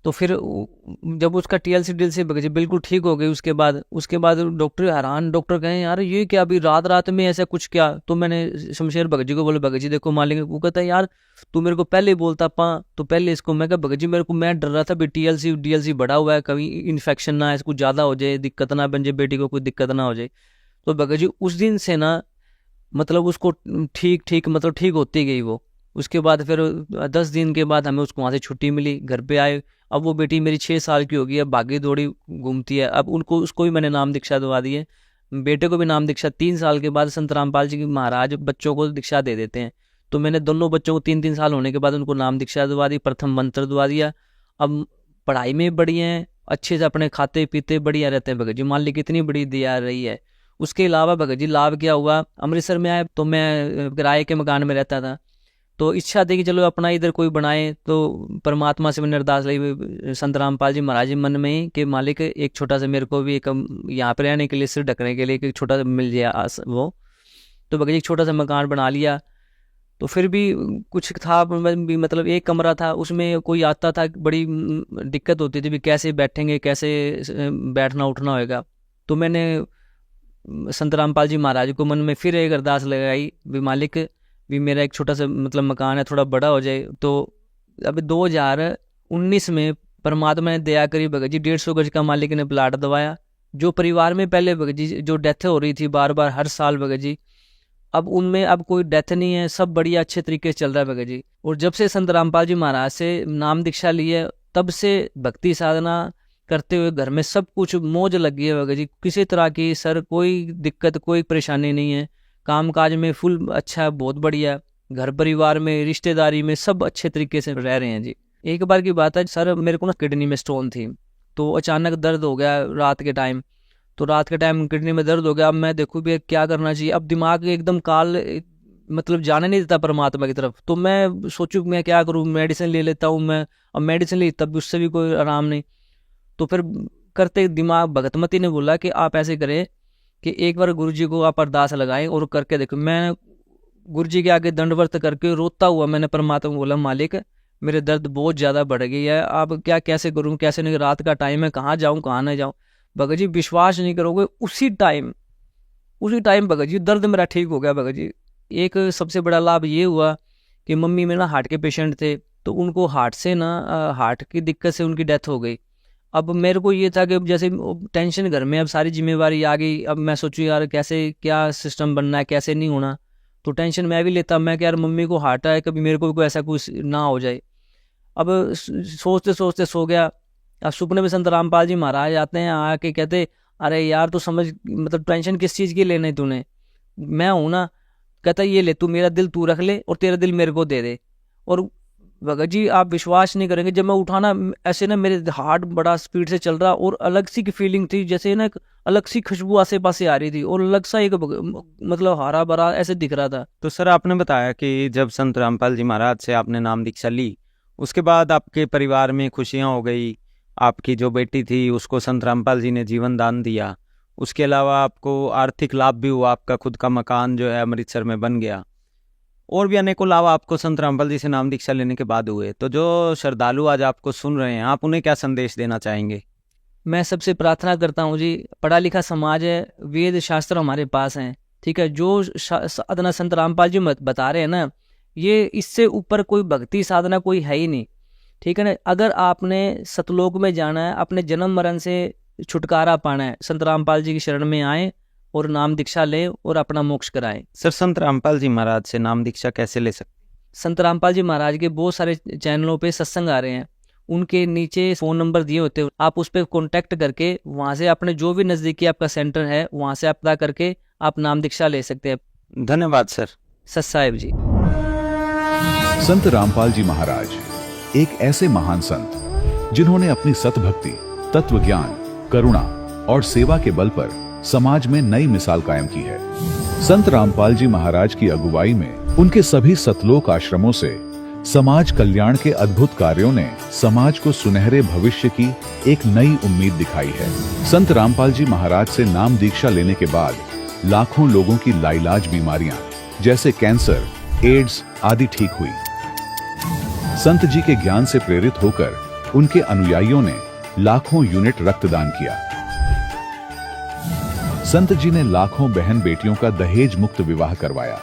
तो फिर जब उसका TLC DLC भगत जी बिल्कुल ठीक हो गई, उसके बाद डॉक्टर हैरान, डॉक्टर कहें यार ये क्या अभी रात में ऐसा कुछ क्या। तो मैंने शमशेर भगत जी को बोला भगत जी देखो मालिक, वो कहता है यार तू मेरे को पहले बोलता तो पहले इसको। मैं कहा भगत जी मैं डर रहा था भी TLC DLC बढ़ा हुआ है, कभी इन्फेक्शन ना इसको ज़्यादा हो जाए, दिक्कत ना बन जाए, बेटी को कोई दिक्कत ना हो जाए। तो भगत जी उस दिन से ना मतलब उसको ठीक होती गई वो। उसके बाद फिर 10 दिन के बाद हमें उसको वहाँ से छुट्टी मिली, घर पे आए। अब वो बेटी मेरी 6 साल की हो गई है, भागी दौड़ी घूमती है। अब उसको भी मैंने नाम दीक्षा दवा दी है, बेटे को भी नाम दीक्षा। 3 साल के बाद संत रामपाल जी महाराज बच्चों को दीक्षा दे देते हैं, तो मैंने दोनों बच्चों को 3 साल होने के बाद उनको नाम दीक्षा दवा दी, प्रथम मंत्र दवा दिया। अब पढ़ाई में बढ़िया हैं, अच्छे से अपने खाते पीते बढ़िया रहते हैं भगत जी, मान ली कितनी बड़ी दया रही है। उसके अलावा भगत जी लाभ क्या हुआ, अमृतसर में आए तो मैं किराए के मकान में रहता था, तो इच्छा थी कि चलो अपना इधर कोई बनाए। तो परमात्मा से मैंने अरदास ली संत रामपाल जी महाराज मन में ही कि मालिक एक छोटा सा मेरे को भी एक यहाँ पे रहने के लिए, सिर ढकने के लिए एक छोटा सा मिल जाए वो। तो भगत जी एक छोटा सा मकान बना लिया। तो फिर भी कुछ था भी, मतलब एक कमरा था, उसमें कोई आता था बड़ी दिक्कत होती थी भी कैसे बैठेंगे, कैसे बैठना उठना होएगा। तो मैंने संत रामपाल जी महाराज को मन में फिर एक अरदास लगाई भी मालिक भी मेरा एक छोटा सा मतलब मकान है, थोड़ा बड़ा हो जाए। तो अभी 2019 में परमात्मा ने दया करी भगत जी 150 गज का मालिक ने प्लाट दवाया। जो परिवार में पहले भगत जी जो डेथ हो रही थी बार हर साल भगत जी, अब उनमें अब कोई डेथ नहीं है, सब बढ़िया अच्छे तरीके से चल रहा है भगत जी। और जब से संत रामपाल जी महाराज से नाम दीक्षा ली है तब से भक्ति साधना करते हुए घर में सब कुछ मौज लगी है भगत जी, किसी तरह की सर कोई दिक्कत कोई परेशानी नहीं है। काम काज में फुल अच्छा, बहुत बढ़िया, घर परिवार में रिश्तेदारी में सब अच्छे तरीके से रह रहे हैं जी। एक बार की बात है सर, मेरे को ना किडनी में स्टोन थी, तो अचानक दर्द हो गया रात के टाइम। तो रात के टाइम किडनी में दर्द हो गया। अब मैं देखूँ भी क्या करना चाहिए, अब दिमाग एकदम काल मतलब जाने नहीं देता परमात्मा की तरफ। तो मैं सोचूं मैं क्या करूँ, मेडिसिन ले लेता हूँ मैं। अब मेडिसिन ली तब भी उससे भी कोई आराम नहीं। तो फिर करते दिमाग भगतमती ने बोला कि आप ऐसे करें कि एक बार गुरुजी को आप अरदास लगाएं और करके देखो। मैं गुरुजी के आगे दंडवत करके रोता हुआ मैंने परमात्मा को बोला मालिक मेरे दर्द बहुत ज़्यादा बढ़ गई है, अब क्या कैसे करूँ कैसे नहीं, रात का टाइम है, कहाँ जाऊँ कहाँ नहीं जाऊँ। भगत जी विश्वास नहीं करोगे, उसी टाइम भगत जी दर्द मेरा ठीक हो गया भगत जी। एक सबसे बड़ा लाभ ये हुआ कि मम्मी में ना हार्ट के पेशेंट थे, तो उनको हार्ट की दिक्कत से उनकी डेथ हो गई। अब मेरे को ये था कि जैसे टेंशन घर में, अब सारी जिम्मेवारी आ गई। अब मैं सोचूं यार कैसे क्या सिस्टम बनना है कैसे नहीं होना, तो टेंशन मैं भी लेता। मैं कि यार मम्मी को हार्ट है, कभी मेरे को कोई ऐसा कुछ ना हो जाए। अब सोचते सोचते सो गया। अब सुपने में संत रामपाल जी महाराज आते हैं, आके कहते अरे यार तू समझ मतलब टेंशन किस चीज़ की लेने तूने, मैं हूँ ना। कहता ये ले तू मेरा दिल तू रख ले और तेरा दिल मेरे को दे दे। और भगत जी आप विश्वास नहीं करेंगे, जब मैं उठाना ऐसे ना मेरे हार्ट बड़ा स्पीड से चल रहा और अलग सी की फीलिंग थी, जैसे ना अलग सी खुशबू आसे पासे आ रही थी और अलग सा एक मतलब हरा भरा ऐसे दिख रहा था। तो सर आपने बताया कि जब संत रामपाल जी महाराज से आपने नाम दीक्षा ली, उसके बाद आपके परिवार में खुशियाँ हो गई, आपकी जो बेटी थी उसको संत रामपाल जी ने जीवन दान दिया, उसके अलावा आपको आर्थिक लाभ भी हुआ, आपका खुद का मकान जो है अमृतसर में बन गया। और भी अनेकों लाभ आपको संत रामपाल जी से नाम दीक्षा लेने के बाद हुए। तो जो श्रद्धालु आज आपको सुन रहे हैं, आप उन्हें क्या संदेश देना चाहेंगे? मैं सबसे प्रार्थना करता हूँ जी, पढ़ा लिखा समाज है, वेद शास्त्र हमारे पास हैं, ठीक है। जो साधना संत रामपाल जी बता रहे हैं ना, ये इससे ऊपर कोई भक्ति साधना कोई है ही नहीं, ठीक है ना। अगर आपने सतलोक में जाना है, अपने जन्म मरण से छुटकारा पाना है, संत रामपाल जी की शरण में आए और नाम दीक्षा लें और अपना मोक्ष कराएं। सर, संत रामपाल जी महाराज से नाम दीक्षा कैसे ले सकते? संत रामपाल जी महाराज के बहुत सारे चैनलों पे सत्संग आ रहे हैं, उनके नीचे फ़ोन नंबर दिए होते हैं, आप उस पर कॉन्टैक्ट करके वहाँ से अपने जो भी नज़दीकी आपका सेंटर है वहाँ से आप पता करके आप नाम दीक्षा ले सकते हैं। धन्यवाद सर। सत साहिब जी। संत रामपाल जी महाराज एक ऐसे महान संत जिन्होंने अपनी सतभक्ति, तत्व ज्ञान, करुणा और सेवा के बल पर समाज में नई मिसाल कायम की है। संत रामपाल जी महाराज की अगुवाई में उनके सभी सतलोक आश्रमों से समाज कल्याण के अद्भुत कार्यों ने समाज को सुनहरे भविष्य की एक नई उम्मीद दिखाई है। संत रामपाल जी महाराज से नाम दीक्षा लेने के बाद लाखों लोगों की लाइलाज बीमारियां जैसे कैंसर, एड्स आदि ठीक हुई। संत जी के ज्ञान से प्रेरित होकर उनके अनुयायियों ने लाखों यूनिट रक्तदान किया। संत जी ने लाखों बहन बेटियों का दहेज मुक्त विवाह करवाया।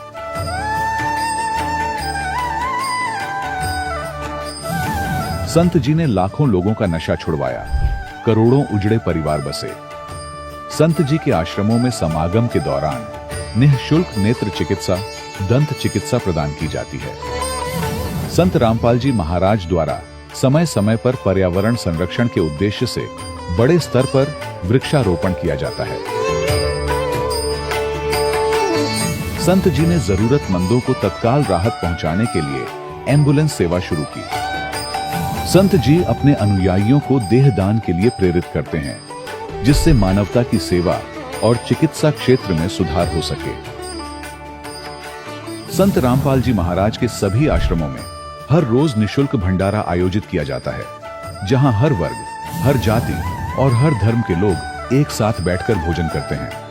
संत जी ने लाखों लोगों का नशा छुड़वाया, करोड़ों उजड़े परिवार बसे। संत जी के आश्रमों में समागम के दौरान निःशुल्क नेत्र चिकित्सा, दंत चिकित्सा प्रदान की जाती है। संत रामपाल जी महाराज द्वारा समय समय पर पर्यावरण संरक्षण के उद्देश्य से बड़े स्तर पर वृक्षारोपण किया जाता है। संत जी ने जरूरतमंदों को तत्काल राहत पहुंचाने के लिए एम्बुलेंस सेवा शुरू की। संत जी अपने अनुयायियों को देहदान के लिए प्रेरित करते हैं, जिससे मानवता की सेवा और चिकित्सा क्षेत्र में सुधार हो सके। संत रामपाल जी महाराज के सभी आश्रमों में हर रोज निशुल्क भंडारा आयोजित किया जाता है, जहां हर वर्ग, हर जाति और हर धर्म के लोग एक साथ बैठकर भोजन करते हैं।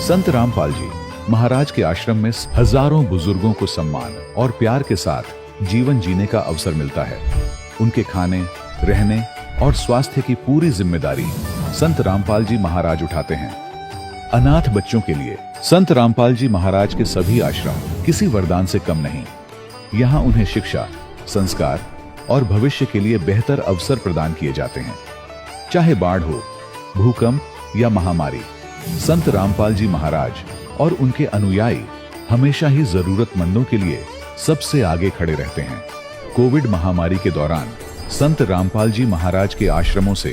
संत रामपाल जी महाराज के आश्रम में हजारों बुजुर्गों को सम्मान और प्यार के साथ जीवन जीने का अवसर मिलता है। उनके खाने, रहने और स्वास्थ्य की पूरी जिम्मेदारी संत रामपाल जी महाराज उठाते हैं। अनाथ बच्चों के लिए संत रामपाल जी महाराज के सभी आश्रम किसी वरदान से कम नहीं। यहाँ उन्हें शिक्षा, संस्कार और भविष्य के लिए बेहतर अवसर प्रदान किए जाते हैं। चाहे बाढ़ हो, भूकंप या महामारी, संत रामपाल जी महाराज और उनके अनुयायी हमेशा ही जरूरतमंदों के लिए सबसे आगे खड़े रहते हैं। कोविड महामारी के दौरान संत रामपाल जी महाराज के आश्रमों से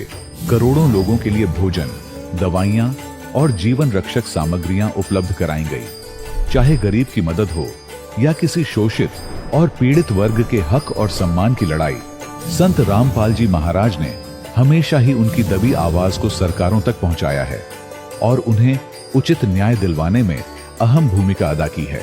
करोड़ों लोगों के लिए भोजन, दवाइयां और जीवन रक्षक सामग्रियां उपलब्ध कराई गई। चाहे गरीब की मदद हो या किसी शोषित और पीड़ित वर्ग के हक और सम्मान की लड़ाई, संत रामपाल जी महाराज ने हमेशा ही उनकी दबी आवाज को सरकारों तक पहुंचाया है और उन्हें उचित न्याय दिलवाने में अहम भूमिका अदा की है।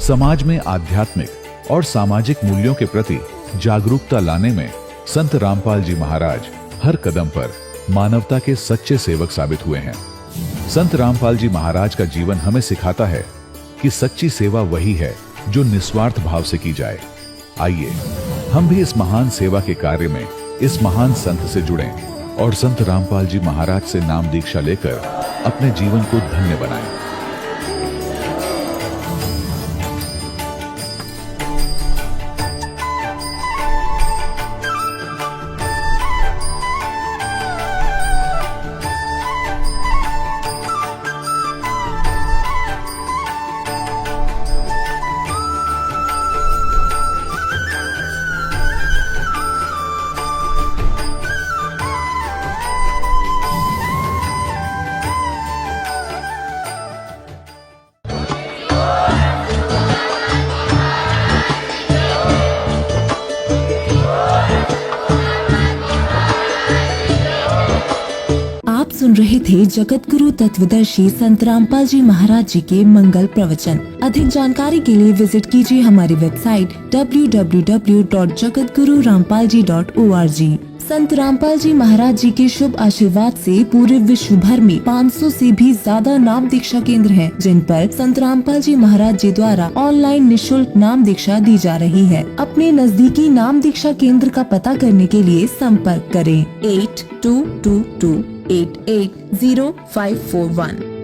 समाज में आध्यात्मिक और सामाजिक मूल्यों के प्रति जागरूकता लाने में संत रामपाल जी महाराज हर कदम पर मानवता के सच्चे सेवक साबित हुए हैं। संत रामपाल जी महाराज का जीवन हमें सिखाता है कि सच्ची सेवा वही है जो निस्वार्थ भाव से की जाए। आइए हम भी इस महान सेवा के कार्य में इस महान संत से जुड़ें और संत रामपाल जी महाराज से नाम दीक्षा लेकर अपने जीवन को धन्य बनाएं। सुन रहे थे जगत गुरु तत्वदर्शी संत रामपाल जी महाराज जी के मंगल प्रवचन। अधिक जानकारी के लिए विजिट कीजिए हमारी वेबसाइट www.jagatgururampalji.org। संत रामपाल जी महाराज जी के शुभ आशीर्वाद से पूरे विश्व भर में 500 से भी ज्यादा नाम दीक्षा केंद्र हैं, जिन पर संत रामपाल जी महाराज जी द्वारा ऑनलाइन निशुल्क नाम दीक्षा दी जा रही है। अपने नजदीकी नाम दीक्षा केंद्र का पता करने के लिए संपर्क करें 8222880541।